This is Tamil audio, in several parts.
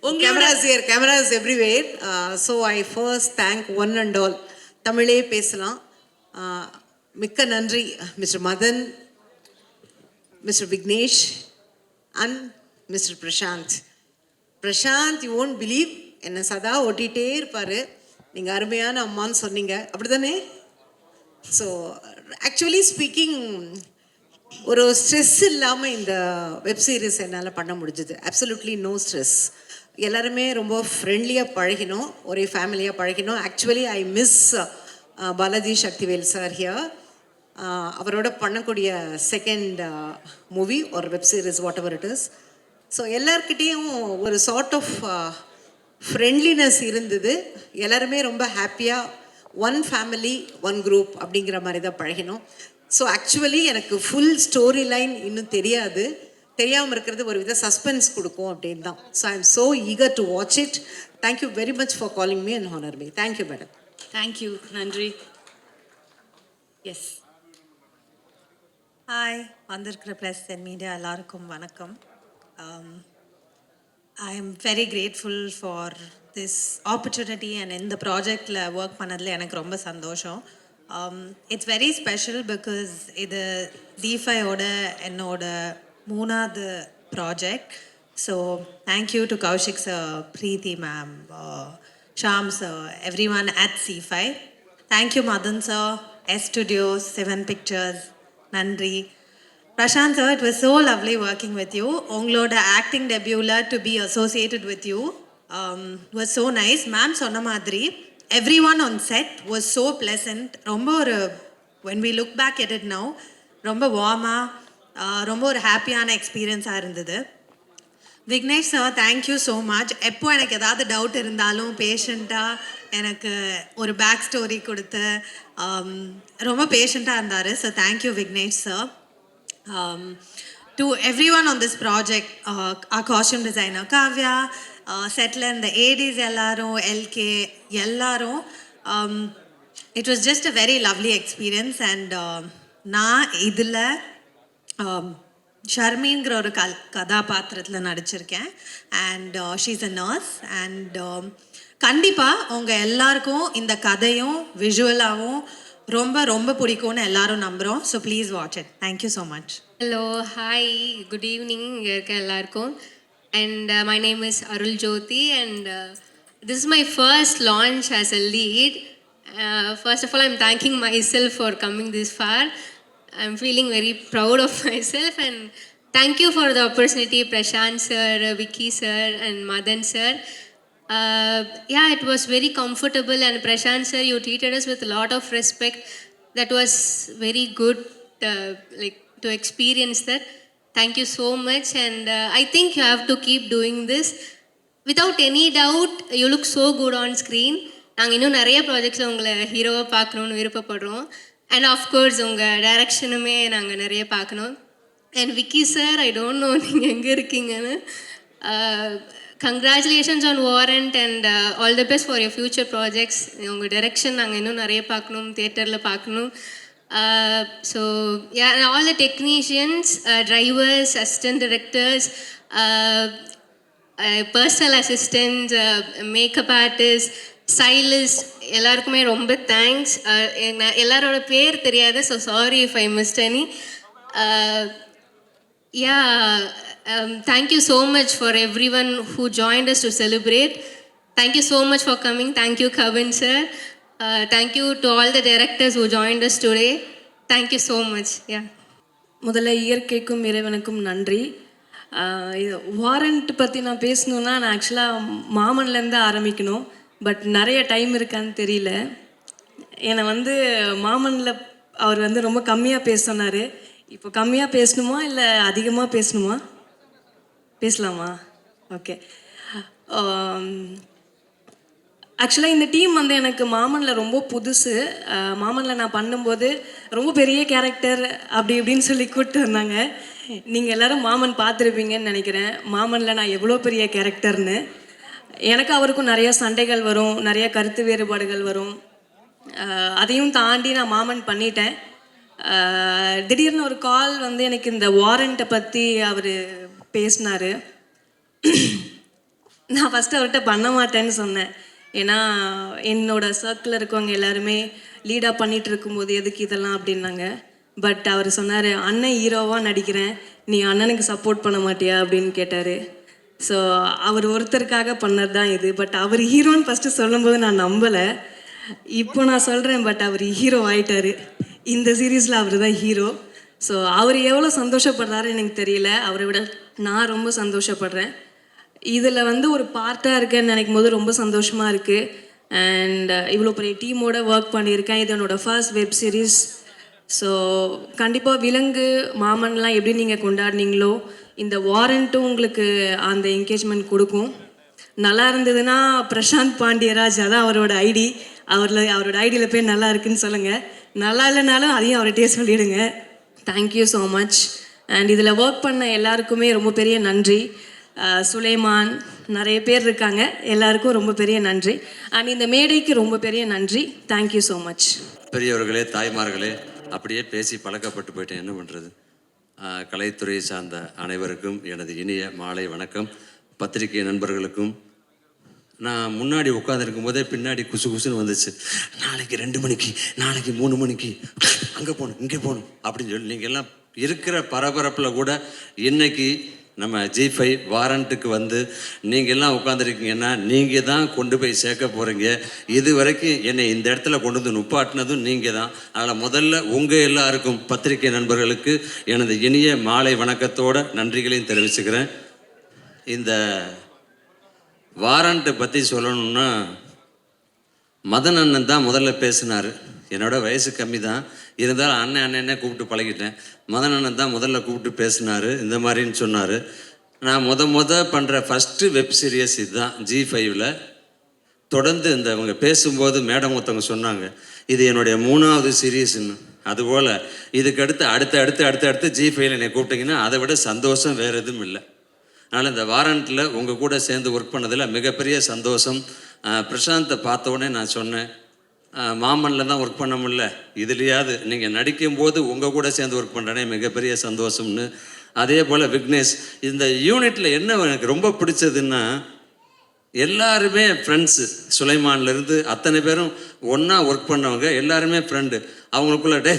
Cameras everywhere. So I first thank one and all. தமிழே பேசலாம். மிக்க நன்றி Mr. Madan, Mr. Vignesh and Mr. Prashant. Prashant, you won't believe, என்ன சதா ஓட்டிகிட்டே இருப்பார். நீங்கள் அருமையான அம்மான்னு சொன்னீங்க, அப்படி தானே? ஸோ ஆக்சுவலி ஸ்பீக்கிங், ஒரு ஸ்ட்ரெஸ் இல்லாமல் இந்த வெப் சீரிஸ் என்னால் பண்ண முடிஞ்சுது. Absolutely no stress. எல்லாருமே ரொம்ப ஃப்ரெண்ட்லியாக பழகினோம், ஒரே ஃபேமிலியாக பழகினோம். Actually I miss Balaji Sakthivel sir here. அவரோட பண்ணக்கூடிய செகண்ட் மூவி ஒரு web series whatever it is. So எல்லார்கிட்டேயும் ஒரு சார்ட் ஆஃப் ஃப்ரெண்ட்லினஸ் இருந்தது. எல்லாருமே ரொம்ப ஹாப்பியாக ஒன் ஃபேமிலி ஒன் குரூப் அப்படிங்கிற மாதிரி தான் பழகினோம். ஸோ ஆக்சுவலி எனக்கு ஃபுல் ஸ்டோரி லைன் இன்னும் தெரியாது. தெரியாமல் இருக்கிறது ஒரு வித சஸ்பென்ஸ் கொடுக்கும் அப்படின்னு தான். So I am so eager to watch it. Thank you very much for calling me and honour me. Thank you madam. Thank you, நன்றி. எஸ், ஹாய், வந்திருக்கிற ப்ரெஸ் அண்ட் மீடியா எல்லாருக்கும் வணக்கம். I am very grateful for this opportunity and இந்த ப்ராஜெக்டில் ஒர்க் பண்ணதில் எனக்கு ரொம்ப சந்தோஷம். இட்ஸ் வெரி ஸ்பெஷல் பிகாஸ் இது தீஃபையோட என்னோட மூணாவது project. So thank you to Kaushik sir, Preethi ma'am, Sham sir, everyone at C5. Thank you Madhan sir, S Studios, 7 Pictures, நன்றி. Prashant sir, it was so lovely working with you. உங்களோட ஆக்டிங் டெபியூவில் to be associated with you was so nice. Ma'am சொன்ன மாதிரி everyone on set was so pleasant. ரொம்ப ஒரு when we look back at it now, ரொம்ப வார்மாக ரொம்ப ஒரு ஹாப்பியான எக்ஸ்பீரியன்ஸாக இருந்தது. Vignesh sir, thank you so much. எப்போ எனக்கு ஏதாவது டவுட் இருந்தாலும் பேஷண்ட்டாக எனக்கு ஒரு பேக் ஸ்டோரி கொடுத்து ரொம்ப பேஷண்ட்டாக இருந்தார். So thank you Vignesh sir. To everyone on this project, costume designer Kavya, செட்டில் இந்த ஏடிஸ் எல்லாரும், எல்கே எல்லாரும், it was just a very lovely experience. And நான் இதில் ஷர்மிங்கிற ஒரு கதாபாத்திரத்தில் நடிச்சிருக்கேன். And she's a nurse. And கண்டிப்பாக உங்கள் எல்லாருக்கும் இந்த கதையும் விஷுவலாகவும் ரொம்ப ரொம்ப பிடிக்கும்னு எல்லாரும் நம்புகிறோம். So please watch it. Thank you so much. Hello, hi, good evening இங்கே இருக்க எல்லாருக்கும். And my name is Arul Jothi and this is my first launch as a lead. First of all, I'm thanking myself for coming this for. I'm feeling very proud of myself and thank you for the opportunity, Prashant sir, Vicky sir and Madan sir. Yeah, it was very comfortable and Prashant sir, you treated us with a lot of respect. That was very good, like to experience that. Thank you so much and I think you have to keep doing this. Without any doubt, you look so good on screen. நாங்கள் இன்னும் நிறைய ப்ராஜெக்ட்ஸில் உங்களை ஹீரோவாக பார்க்கணுன்னு விருப்பப்படுறோம். அண்ட் ஆஃப்கோர்ஸ் உங்கள் டைரக்ஷனுமே நாங்கள் நிறைய பார்க்கணும். And Vicky sir, I don't know நீங்கள் எங்கே இருக்கீங்கன்னு. Congratulations on warrant and all the best for your future projects. உங்கள் டைரக்ஷன் நாங்கள் இன்னும் நிறைய பார்க்கணும், தியேட்டரில் பார்க்கணும். So all the technicians, drivers, assistant directors, personal assistants, makeup artist, stylist எல்லாருக்குமே ரொம்ப தேங்க்ஸ். எல்லாரோட பேர் தெரியாது, so sorry if I missed any. Yeah, thank you so much for everyone who joined us to celebrate. Thank you so much for coming. Thank you Kavin sir. Thank you to all the directors who joined us today. Thank you so much. Yeah, முதல்ல இயற்கைக்கும் இறைவனுக்கும் நன்றி. வாரண்ட் பற்றி நான் பேசணுன்னா நான் ஆக்சுவலாக மாமன்லேருந்து ஆரம்பிக்கணும். பட் நிறைய டைம் இருக்கான்னு தெரியல. என்னை மாமனில் அவர் ரொம்ப கம்மியாக பேச சொன்னார். இப்போ கம்மியாக பேசணுமா இல்லை அதிகமாக பேசணுமா? பேசலாமா? ஓகே. ஆக்சுவலாக இந்த டீம் எனக்கு மாமனில் ரொம்ப புதுசு. மாமனில் நான் பண்ணும்போது ரொம்ப பெரிய கேரக்டர் அப்படி இப்படின்னு சொல்லி கூப்பிட்டு வந்தாங்க. நீங்கள் எல்லோரும் மாமன் பார்த்துருப்பீங்கன்னு நினைக்கிறேன். மாமனில் நான் எவ்வளோ பெரிய கேரக்டர்னு. எனக்கு அவருக்கும் நிறைய சண்டைகள் வரும், நிறைய கருத்து வேறுபாடுகள் வரும். அதையும் தாண்டி நான் மாமன் பண்ணிட்டேன். திடீர்னு ஒரு கால் எனக்கு இந்த வாரண்ட்டை பற்றி அவர் பேசினார். நான் ஃபஸ்ட்டு அவர்கிட்ட பண்ண மாட்டேன்னு சொன்னேன். ஏன்னா என்னோட சர்க்கிளில் இருக்கவங்க எல்லாருமே லீடாக பண்ணிகிட்டு இருக்கும்போது எதுக்கு இதெல்லாம் அப்படின்னாங்க. பட் அவர் சொன்னார், அண்ணன் ஹீரோவாக நடிக்கிறேன், நீ அண்ணனுக்கு சப்போர்ட் பண்ண மாட்டியா அப்படின்னு கேட்டார். ஸோ அவர் ஒருத்தருக்காக பண்ணது தான் இது. பட் அவர் ஹீரோன்னு ஃபஸ்ட்டு சொல்லும்போது நான் நம்பலை. இப்போ நான் சொல்கிறேன், பட் அவர் ஹீரோ ஆயிட்டார். இந்த சீரீஸில் அவர் தான் ஹீரோ. ஸோ அவர் எவ்வளோ சந்தோஷப்படுறாரு எனக்கு தெரியல. அவரை விட நான் ரொம்ப சந்தோஷப்படுறேன். இதில் வந்து ஒரு பார்ட்டாக இருக்கேன்னு நினைக்கும் போது ரொம்ப சந்தோஷமாக இருக்குது. அண்ட் இவ்வளோ பெரிய டீமோட ஒர்க் பண்ணியிருக்கேன். இது என்னோடய ஃபர்ஸ்ட் வெப் சீரிஸ். ஸோ கண்டிப்பாக விலங்கு மாமன்லாம் எப்படி நீங்கள் கொண்டாடினீங்களோ இந்த வாரண்ட்டும் உங்களுக்கு அந்த என்கேஜ்மெண்ட் கொடுக்கும். நல்லா இருந்ததுன்னா பிரசாந்த் பாண்டியராஜ், அதான் அவரோட ஐடி, அவரோட ஐடியில் போய் நல்லா இருக்குன்னு சொல்லுங்கள். நல்லா இல்லைனாலும் அதையும் அவர்கிட்டயே சொல்லிவிடுங்க. Thank you so much. அண்ட் இதில் ஒர்க் பண்ண எல்லாருக்குமே ரொம்ப பெரிய நன்றி. சுலைமான், நிறைய பேர் இருக்காங்க, எல்லாருக்கும் ரொம்ப பெரிய நன்றி. அண்ட் இந்த மேடைக்கு ரொம்ப பெரிய நன்றி. Thank you so much. பெரியவர்களே, தாய்மார்களே, அப்படியே பேசி பழக்கப்பட்டு போயிட்டேன், என்ன பண்ணுறது. கலைத்துறையை சார்ந்த அனைவருக்கும் எனது இனிய மாலை வணக்கம். பத்திரிகை நண்பர்களுக்கும். நான் முன்னாடி உட்காந்துருக்கும் போதே பின்னாடி குசு குசுன்னு வந்துச்சு. நாளைக்கு 2 மணிக்கு, நாளைக்கு 3 மணிக்கு, அங்கே போகணும், இங்கே போகணும் அப்படின்னு சொல்லி நீங்கள் எல்லாம் இருக்கிற பரபரப்பில் கூட இன்னைக்கு நம்ம G5 வாரண்ட்டுக்கு வந்து நீங்கள் எல்லாம் உட்காந்துருக்கீங்கன்னா நீங்கள் தான் கொண்டு போய் சேர்க்க போகிறீங்க. இது வரைக்கும் என்னை இந்த இடத்துல கொண்டு வந்து நுப்பாட்டினதும் நீங்கள் தான். அதில் முதல்ல உங்கள் எல்லாருக்கும் பத்திரிகை நண்பர்களுக்கு எனது இனிய மாலை வணக்கத்தோட நன்றிகளையும் தெரிவிச்சுக்கிறேன். இந்த வாரண்ட்டை பற்றி சொல்லணும்னா மதன் அண்ணன் தான் முதல்ல பேசினார். என்னோட வயசு கம்மி தான், இருந்தாலும் அண்ணன் கூப்பிட்டு பழகிட்டேன். மதன் அண்ணன் தான் முதல்ல கூப்பிட்டு பேசினார், இந்த மாதிரின்னு சொன்னார். நான் பண்ணுற ஃபஸ்ட்டு வெப் சீரியஸ் இதுதான் G5ல். தொடர்ந்து இவங்க பேசும்போது மேடம் ஒருத்தவங்க சொன்னாங்க, இது என்னுடைய 3வது சீரியஸ்ன்னு. அதுபோல் இதுக்கு அடுத்து G5ல் என்னை கூப்பிட்டிங்கன்னா அதை விட சந்தோஷம் வேறு எதுவும் இல்லை. அதனால் இந்த வாரண்ட்டில் உங்கள் கூட சேர்ந்து ஒர்க் பண்ணதில் மிகப்பெரிய சந்தோஷம். பிரசாந்தை பார்த்த உடனே நான் சொன்னேன், மாமனில் தான் ஒர்க் பண்ண முடியல, இதுலையாவது நீங்கள் நடிக்கும்போது உங்கள் கூட சேர்ந்து ஒர்க் பண்ணுறேனே மிகப்பெரிய சந்தோஷம்னு. அதே போல் விக்னேஷ், இந்த யூனிட்டில் என்ன எனக்கு ரொம்ப பிடிச்சதுன்னா எல்லாருமே ஃப்ரெண்ட்ஸு. சுலைமான்லேருந்து அத்தனை பேரும் ஒன்றா ஒர்க் பண்ணவங்க, எல்லாருமே ஃப்ரெண்டு. அவங்களுக்குள்ள டே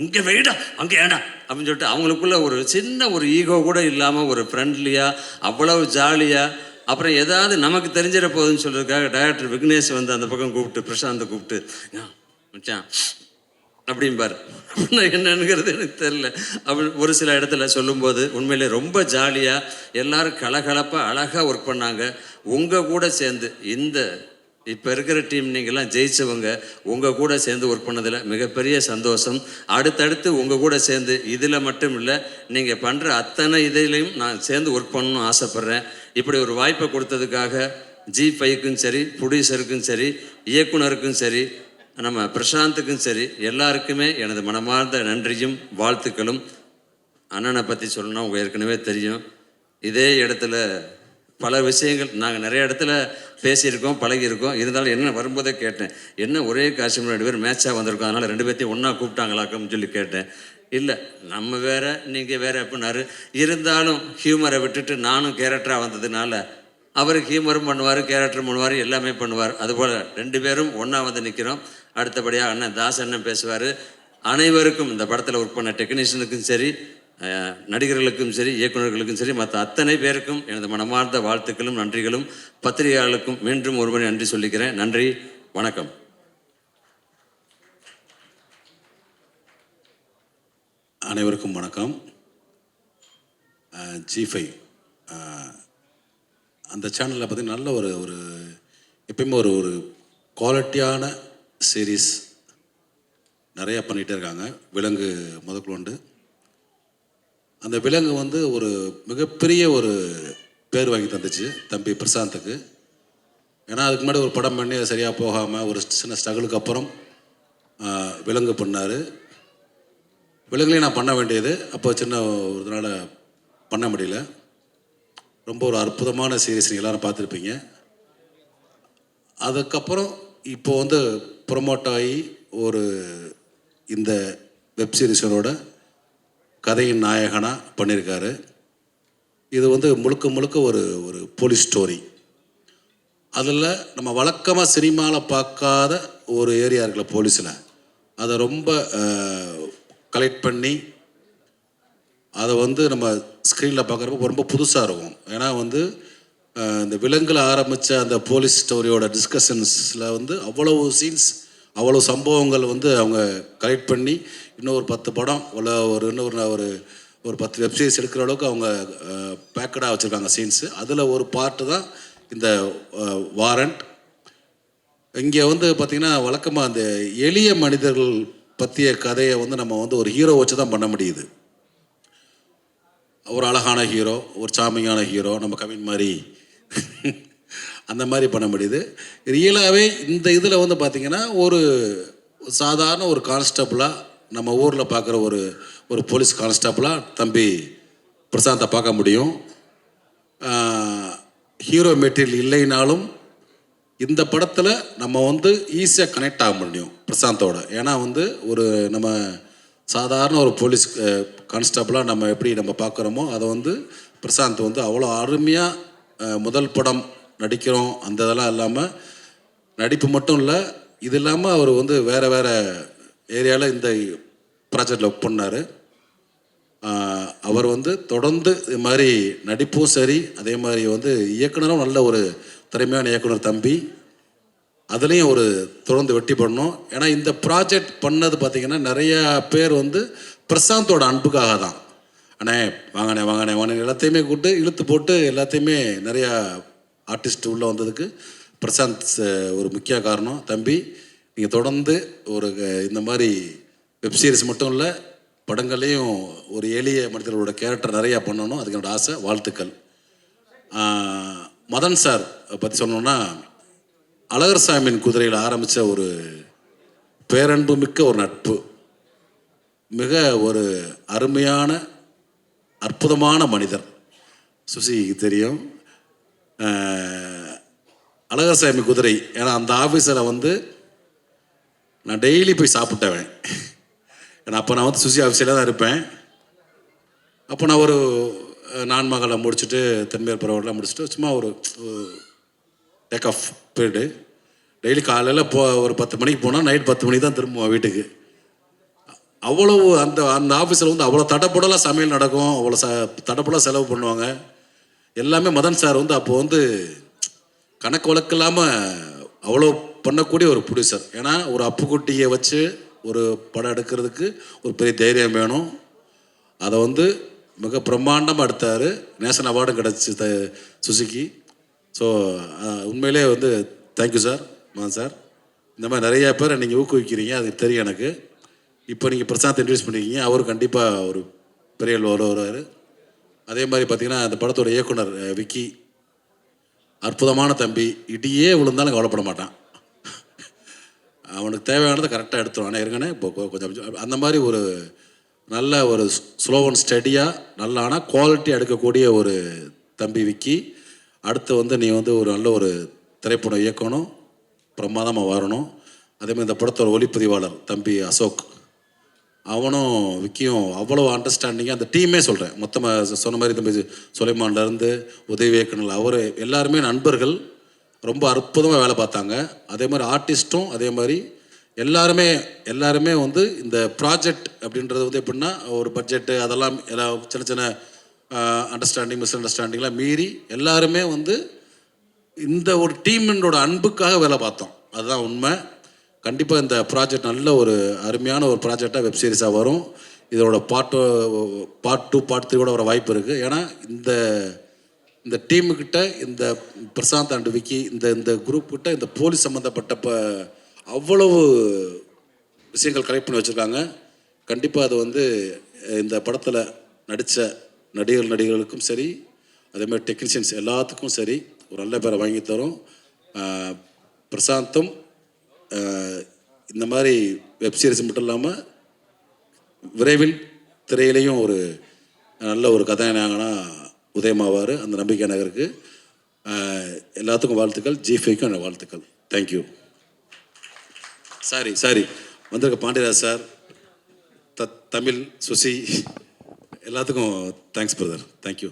இங்கே வெயிடா அங்கே ஏடா அப்படின்னு சொல்லிட்டு அவங்களுக்குள்ள ஒரு சின்ன ஒரு ஈகோ கூட இல்லாமல் ஒரு ஃப்ரெண்ட்லியாக அவ்வளவு ஜாலியாக. அப்புறம் ஏதாவது நமக்கு தெரிஞ்சிட போகுதுன்னு சொல்கிறதுக்காக டைரக்டர் விக்னேஷ் வந்து அந்த பக்கம் கூப்பிட்டு பிரசாந்தை கூப்பிட்டு மச்சான் அப்படிம்பார். அப்படின்னா என்னங்கிறது எனக்கு தெரில. அப்படி ஒரு சில இடத்துல சொல்லும்போது உண்மையிலே ரொம்ப ஜாலியாக எல்லாரும் கலகலப்பாக அழகாக ஒர்க் பண்ணாங்க. உங்கள் கூட சேர்ந்து இந்த இப்போ இருக்கிற டீம் நீங்கள்லாம் ஜெயிச்சவங்க உங்கள் கூட சேர்ந்து ஒர்க் பண்ணதில் மிகப்பெரிய சந்தோஷம். அடுத்தடுத்து உங்கள் கூட சேர்ந்து இதில் மட்டும் இல்லை, நீங்கள் பண்ணுற அத்தனை இதிலையும் நான் சேர்ந்து ஒர்க் பண்ணணும்னு ஆசைப்பட்றேன். இப்படி ஒரு வாய்ப்பை கொடுத்ததுக்காக G5க்கும் சரி, ப்ரொடியூசருக்கும் சரி, இயக்குனருக்கும் சரி, நம்ம பிரசாந்துக்கும் சரி, எல்லாருக்குமே எனது மனமார்ந்த நன்றியும் வாழ்த்துக்களும். அண்ணனை பற்றி சொல்லணும்னா உங்கள் ஏற்கனவே தெரியும். இதே இடத்துல பல விஷயங்கள் நாங்கள் நிறைய இடத்துல பேசியிருக்கோம், பழகியிருக்கோம். இருந்தாலும் என்ன வரும்போதே கேட்டேன், என்ன ஒரே காஸ்டியூம் 2 பேர் மேட்சாக வந்திருக்கோம், அதனால் 2 பேர்த்தையும் ஒன்றா கூப்பிட்டாங்களாக்குன்னு சொல்லி கேட்டேன். இல்லை நம்ம வேறு நீங்கள் வேறு அப்படின்னாரு. இருந்தாலும் ஹியூமரை விட்டுட்டு நானும் கேரக்டராக வந்ததுனால அவருக்கு ஹியூமரும் பண்ணுவார், கேரக்டரும் பண்ணுவார், எல்லாமே பண்ணுவார். அதுபோல் 2 பேரும் ஒன்றா வந்து நிற்கிறோம். அடுத்தபடியாக அண்ணன் தாஸ் அண்ணன் பேசுவார். அனைவருக்கும் இந்த படத்தில் ஒர்க் பண்ண டெக்னீஷியனுக்கும் சரி, நடிகர்களுக்கும் சரி, இயக்குநர்களுக்கும் சரி, மற்ற அத்தனை பேருக்கும் எனது மனமார்ந்த வாழ்த்துக்களும் நன்றிகளும். பத்திரிகையாளர்களுக்கும் மீண்டும் ஒருமுறை நன்றி சொல்லிக்கிறேன். நன்றி, வணக்கம். அனைவருக்கும் வணக்கம். G5 அந்த சேனலில் பார்த்திங்கன்னா நல்ல ஒரு எப்பயுமே ஒரு குவாலிட்டியான சீரீஸ் நிறையா பண்ணிகிட்டே இருக்காங்க. விலங்கு முதற்கொண்டு அந்த விலங்கு வந்து ஒரு மிகப்பெரிய ஒரு பேர் வாங்கி தந்துச்சு தம்பி பிரசாந்துக்கு. ஏன்னா அதுக்கு முன்னாடி ஒரு படம் பண்ணி அது சரியாக போகாமல் ஒரு சின்ன ஸ்ட்ரகிளுக்கு அப்புறம் விலங்கு பண்ணார். விலங்குலையும் நான் பண்ண வேண்டியது, அப்போ சின்ன ஒரு இதனால் பண்ண முடியல. ரொம்ப ஒரு அற்புதமான சீரீஸ் நீங்கள் எல்லோரும் பார்த்துருப்பீங்க. அதுக்கப்புறம் இப்போ வந்து ப்ரொமோட் ஆகி ஒரு இந்த வெப் சீரிஸனோட கதையின் நாயகனாக பண்ணியிருக்காரு. இது வந்து முழுக்க ஒரு போலீஸ் ஸ்டோரி. அதில் நம்ம வழக்கமாக சினிமாவில் பார்க்காத ஒரு ஏரியா இருக்குல்ல போலீஸில், அதை ரொம்ப கலெக்ட் பண்ணி அதை வந்து நம்ம ஸ்க்ரீனில் பார்க்குறப்ப ரொம்ப புதுசாக இருக்கும். ஏன்னா வந்து இந்த விலங்குல ஆரம்பித்த அந்த போலீஸ் ஸ்டோரியோட டிஸ்கஷன்ஸில் வந்து அவ்வளவு சீன்ஸ், அவ்வளோ சம்பவங்கள் வந்து அவங்க கலெக்ட் பண்ணி இன்னும் ஒரு 10 படம் இல்லை ஒரு 10 வெப்சீரிஸ் எடுக்கிற அளவுக்கு அவங்க பேக்கடாக வச்சுருக்காங்க சீன்ஸு. அதில் ஒரு பார்ட்டு தான் இந்த வாரண்ட். இங்கே வந்து பார்த்திங்கன்னா வழக்கமாக அந்த எளிய மனிதர்கள் பற்றிய கதையை வந்து நம்ம வந்து ஒரு ஹீரோ வச்சு தான் பண்ண முடியுது. ஒரு அழகான ஹீரோ, ஒரு சாமியான ஹீரோ, நம்ம கவின் மாதிரி அந்த மாதிரி பண்ண முடியுது. ரியலாகவே இந்த இதில் வந்து பார்த்திங்கன்னா ஒரு சாதாரண ஒரு கான்ஸ்டபிளாக நம்ம ஊரில் பார்க்குற ஒரு போலீஸ் கான்ஸ்டபிளாக தம்பி பிரசாந்தை பார்க்க முடியும். ஹீரோ மெட்டீரியல் இல்லைனாலும் இந்த படத்தில் நம்ம வந்து ஈஸியாக கனெக்ட் ஆக முடியும் பிரசாந்தோட. ஏன்னா வந்து ஒரு நம்ம சாதாரண ஒரு போலீஸ் கான்ஸ்டபிளாக நம்ம எப்படி நம்ம பார்க்குறோமோ அதை வந்து பிரசாந்த் வந்து அவ்வளோ அருமையாக முதல் படம் நடிக்கிறோம் அந்த இதெல்லாம் இல்லாமல், நடிப்பு மட்டும் இல்லை, இது இல்லாமல் அவர் வந்து வேறு ஏரியாவில் இந்த ப்ராஜெக்டில் ஒர்க் பண்ணார். அவர் வந்து தொடர்ந்து இது மாதிரி நடிப்பும் சரி, அதே மாதிரி வந்து இயக்குனரும் நல்ல ஒரு திறமையான இயக்குனர் தம்பி, அதுலேயும் ஒரு தொடர்ந்து வெற்றி பண்ணணும். ஏன்னா இந்த ப்ராஜெக்ட் பண்ணது பார்த்திங்கன்னா நிறையா பேர் வந்து பிரசாந்தோட அன்புக்காக தான். அண்ணே வாங்கண்ணே எல்லாத்தையுமே கூப்பிட்டு இழுத்து போட்டு எல்லாத்தையுமே நிறையா ஆர்டிஸ்ட் உள்ளே வந்ததுக்கு பிரசாந்த் ஒரு முக்கிய காரணம். தம்பி நீங்கள் தொடர்ந்து ஒரு இந்த மாதிரி வெப்சீரிஸ் மட்டும் இல்லை, படங்கள்லேயும் ஒரு எளிய மனிதர்களோட கேரக்டர் நிறையா பண்ணணும், அதுக்கு என்னோட ஆசை. வாழ்த்துக்கள். மதன் சார் பற்றி சொல்லணுன்னா, அழகர் சாமியின் குதிரையில் ஆரம்பித்த ஒரு பேரன்பு மிக்க ஒரு நட்பு, மிக ஒரு அருமையான அற்புதமான மனிதர். சுசிக்கு தெரியும். அழகர் சாமி குதிரை, ஏன்னா அந்த ஆஃபீஸில் வந்து நான் டெய்லி போய் சாப்பிட்டவன். ஏன்னா அப்போ நான் வந்து சுசி ஆஃபீஸில் தான் இருப்பேன். அப்போ நான் ஒரு நான்மகளை முடிச்சுட்டு தென்மேற் பரவலாம் முடிச்சுட்டு சும்மா ஒரு டேக் ஆஃப் போய்ட்டு டெய்லி காலையில் ஒரு 10 மணிக்கு போனால் நைட் 10 மணிக்கு தான் திரும்புவேன் வீட்டுக்கு. அவ்வளவு அந்த ஆஃபீஸில் வந்து அவ்வளோ தடப்படலாம் சமையல் நடக்கும், அவ்வளோ தடப்படலாம் செலவு பண்ணுவாங்க. எல்லாமே மதன் சார் வந்து அப்போ வந்து கணக்கு வழக்கு இல்லாமல் அவ்வளோ பண்ணக்கூடிய ஒரு ப்ரொடியூசர். ஏன்னா ஒரு அப்புக்குட்டியை வச்சு ஒரு படம் எடுக்கிறதுக்கு ஒரு பெரிய தைரியம் வேணும். அதை வந்து மிக பிரம்மாண்டமாக எடுத்தார். நேஷனல் அவார்டும் கிடச்சி சுசுக்கி. ஸோ உண்மையிலே வந்து தேங்க்யூ சார், மதன் சார். இந்த மாதிரி நிறையா பேரை நீங்கள் ஊக்குவிக்கிறீங்க, அது தெரியும் எனக்கு. இப்போ நீங்கள் பிரசாந்த் இன்ட்ரடியூஸ் பண்ணியிருக்கீங்க, அவரும் கண்டிப்பாக ஒரு பெரிய வருவார். அதே மாதிரி பார்த்திங்கன்னா அந்த படத்தோட இயக்குனர் விக்கி, அற்புதமான தம்பி. இடியே விழுந்தாலும் கவலைப்பட மாட்டான், அவனுக்கு தேவையானதை கரெக்டாக எடுத்துருவான். ஏற்கனவே இப்போ கொஞ்சம் அந்த மாதிரி ஒரு நல்ல ஒரு ஸ்லோ அண்ட் ஸ்டடியாக நல்ல ஆனால் குவாலிட்டியாக எடுக்கக்கூடிய ஒரு தம்பி விக்கி. அடுத்து வந்து நீ வந்து ஒரு நல்ல ஒரு திரைப்படம் இயக்கணும், பிரமாதமாக வரணும். அதேமாதிரி இந்த படத்தோட ஒளிப்பதிவாளர் தம்பி அசோக், அவனும் விக்கியும் அவ்வளோ அண்டர்ஸ்டாண்டிங்காக அந்த டீமே சொல்கிறேன் மொத்தமாக சொன்ன மாதிரி தம்பி சுலைமான்லேருந்து உதவி இயக்குனர் அவர் எல்லாருமே நண்பர்கள், ரொம்ப அற்புதமாக வேலை பார்த்தாங்க. அதே மாதிரி ஆர்டிஸ்ட்டும் அதே மாதிரி எல்லாருமே வந்து இந்த ப்ராஜெக்ட் அப்படின்றது வந்து எப்படின்னா ஒரு பட்ஜெட்டு அதெல்லாம் எல்லாம் சின்ன சின்ன அண்டர்ஸ்டாண்டிங் மிஸ் அண்டர்ஸ்டாண்டிங்லாம் மீறி எல்லாருமே வந்து இந்த ஒரு டீமினோட அன்புக்காக வேலை பார்த்தோம். அதுதான் உண்மை. கண்டிப்பாக இந்த ப்ராஜெக்ட் நல்ல ஒரு அருமையான ஒரு ப்ராஜெக்டாக வெப்சீரிஸாக வரும். இதோட பார்ட் 2 பார்ட் 3 கூட வர வாய்ப்பு இருக்குது. ஏன்னா இந்த டீமுக்கிட்ட இந்த பிரசாந்த் அண்ட் விக்கி இந்த குரூப் கிட்ட இந்த போலீஸ் சம்மந்தப்பட்ட அவ்வளவு விஷயங்கள் கலெக்ட் பண்ணி வச்சுருக்காங்க. கண்டிப்பாக அது வந்து இந்த படத்தில் நடித்த நடிகர்களுக்கும் சரி, அதேமாதிரி டெக்னீஷியன்ஸ் எல்லாத்துக்கும் சரி ஒரு நல்ல பேரை வாங்கி தரும். பிரசாந்தும் இந்த மாதிரி வெப்சீரிஸ் மட்டும் இல்லாமல் விரைவில் திரையிலையும் ஒரு நல்ல ஒரு கதாநாயகனாக உதயமாவார். அந்த நம்பிக்கை நகருக்கு எல்லாத்துக்கும் வாழ்த்துக்கள். G5க்கும் எனக்கு வாழ்த்துக்கள். தேங்க்யூ. சாரி வந்திருக்க பாண்டியராஜ் சார், தமிழ் சுசி எல்லாத்துக்கும் தேங்க்ஸ் பிரதர். தேங்க்யூ.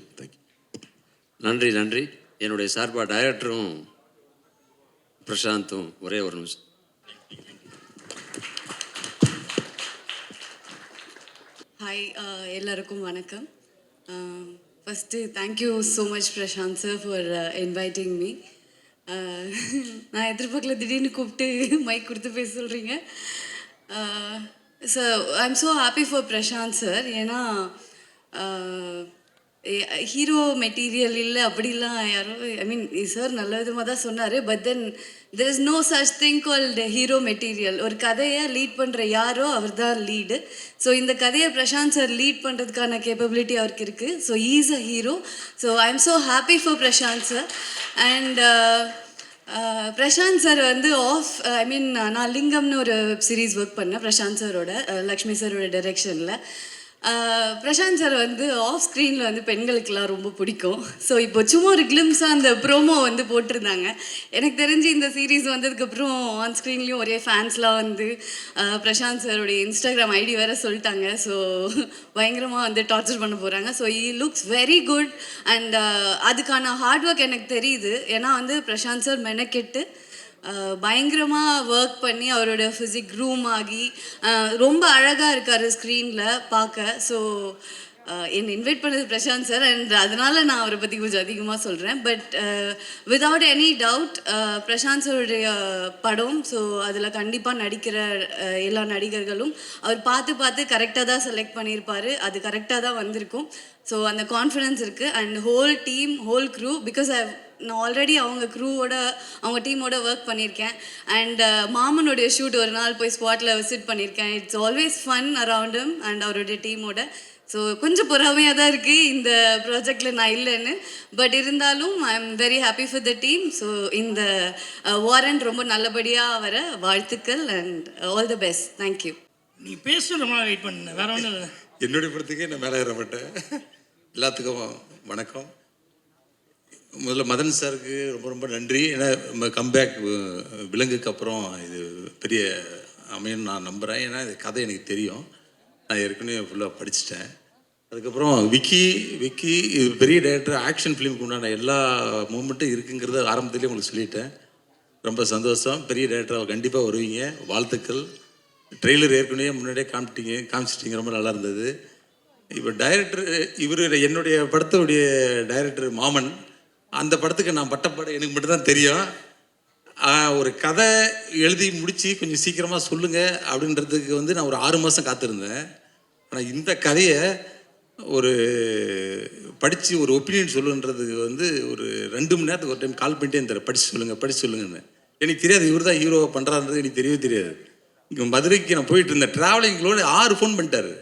நன்றி. என்னுடைய சார்பாக டைரக்டரும் பிரசாந்தும் ஒரே ஒரு நிமிஷம். ஹாய் எல்லாருக்கும் வணக்கம். First thank you so much Prashanth sir for inviting me. நான் எதிர்பார்க்கல, திடீர்னு கூப்பிட்டு மைக் கொடுத்து பேச சொல்கிறீங்க. So I am so happy for Prashanth sir. ஏன்னா ஹீரோ மெட்டீரியல் இல்லை அப்படிலாம் யாரோ, ஐ மீன் சார் நல்ல விதமாக தான் சொன்னார். But then there is no such thing called hero material. ஒரு கதையை லீட் பண்ணுற யாரோ அவர் தான் லீடு. ஸோ இந்த கதையை பிரசாந்த் சார் லீட் பண்ணுறதுக்கான கேப்பபிலிட்டி அவருக்கு இருக்குது. So is a hero. So I am so happy for Prashanth sir. And Prashanth sir வந்து நான் லிங்கம்னு ஒரு வெப் சீரிஸ் ஒர்க் பண்ணேன் பிரசாந்த் சாரோட, லக்ஷ்மி சாரோட டைரெக்ஷனில். பிரசாந்த் சார் வந்து ஆஃப் ஸ்க்ரீனில் வந்து பெண்களுக்கெல்லாம் ரொம்ப பிடிக்கும். ஸோ இப்போ சும்மா ஒரு கிளிம்ஸாக அந்த ப்ரோமோ வந்து போட்டிருந்தாங்க. எனக்கு தெரிஞ்சு இந்த சீரீஸ் வந்ததுக்கப்புறம் ஆன் ஸ்க்ரீன்லேயும் ஒரே ஃபேன்ஸ்லாம் வந்து பிரசாந்த் சாரோடைய இன்ஸ்டாகிராம் ஐடி வேறு சொல்லிட்டாங்க. ஸோ பயங்கரமாக வந்து டார்ச்சர் பண்ண போகிறாங்க. So he looks very good. And அதுக்கான ஹார்ட் ஒர்க் எனக்கு தெரியுது. ஏன்னா வந்து பிரசாந்த் சார் மெனக்கெட்டு பயங்கரமாக ஒர்க் பண்ணி அவரோட ஃபிசிக் க்ரூம் ஆகி ரொம்ப அழகாக இருக்கார் ஸ்க்ரீனில் பார்க்க. ஸோ என்னை இன்வைட் பண்ணது பிரசாந்த் சார். அண்ட் அதனால் நான் அவரை பற்றி கொஞ்சம் அதிகமாக சொல்கிறேன். But without any doubt Prashanth சாருடைய படம், ஸோ அதில் கண்டிப்பாக நடிக்கிற எல்லா நடிகர்களும் அவர் பார்த்து கரெக்டாக தான் செலக்ட் பண்ணியிருப்பார். அது கரெக்டாக தான் வந்திருக்கும். ஸோ அந்த கான்ஃபிடென்ஸ் இருக்குது. And whole team, whole crew, because நான் ஆல்ரெடி அவங்க க்ரூவோட, அவங்க டீமோட ஒர்க் பண்ணியிருக்கேன். அண்ட் மாமனுடைய ஷூட் ஒரு நாள் போய் ஸ்பாட்டில் விசிட் பண்ணியிருக்கேன். It's always fun around him and அவருடைய டீமோட. ஸோ கொஞ்சம் பொறாமையாக தான் இருக்குது இந்த ப்ராஜெக்டில் நான் இல்லைன்னு. பட் இருந்தாலும் ஐ am very happy for the team. So இந்த வாரண்ட் ரொம்ப நல்லபடியாக வர வாழ்த்துக்கள் and all the best. Thank you. நீ பேச ரொம்ப நாள் வெயிட் பண்ண, வேற ஒன்றும் இல்லை. என்னுடைய படத்துக்கே நான் மேலே ஏறப்பட்டேன். எல்லாத்துக்கும் வணக்கம். முதல்ல மதன் சாருக்கு ரொம்ப ரொம்ப நன்றி. ஏன்னா கம்பேக் விலங்குக்கு அப்புறம் இது பெரிய அமையும் நான் நம்புகிறேன். ஏன்னா இது கதை எனக்கு தெரியும், நான் ஏற்கனவே ஃபுல்லாக படிச்சுட்டேன். அதுக்கப்புறம் விக்கி இது பெரிய டைரக்டர். ஆக்ஷன் ஃபிலிமுக்கு உண்டான எல்லா மூமெண்ட்டும் இருக்குங்கிறத ஆரம்பத்துலேயே உங்களுக்கு சொல்லிட்டேன். ரொம்ப சந்தோஷம். பெரிய டைரக்டர் கண்டிப்பாக வருவீங்க. வாழ்த்துக்கள். ட்ரெய்லர் ஏற்கனவே முன்னாடியே காமிச்சிட்டிங்க, ரொம்ப நல்லா இருந்தது. இப்போ டைரக்டர் இவர் என்னுடைய படத்துடைய டைரக்டர் மாமன். அந்த படத்துக்கு நான் பட்டப்பாடு எனக்கு மட்டும்தான் தெரியும். ஒரு கதை எழுதி முடித்து கொஞ்சம் சீக்கிரமாக சொல்லுங்கள் அப்படின்றதுக்கு வந்து நான் ஒரு 6 மாதம் காத்திருந்தேன். ஆனால் இந்த கதையை ஒரு படித்து ஒரு ஒப்பீனியன் சொல்லுன்றதுக்கு வந்து ஒரு 2 மணி நேரத்துக்கு ஒரு டைம் கால் பண்ணிட்டே இருந்தார், படித்து சொல்லுங்கன்னு. எனக்கு தெரியாது இவர் தான் ஹீரோவை பண்ணுறான்றது எனக்கு தெரியவே தெரியாது. இங்கே மதுரைக்கு நான் போயிட்டு இருந்தேன். ட்ராவலிங்களோட 6 ஃபோன் பண்ணிட்டார்.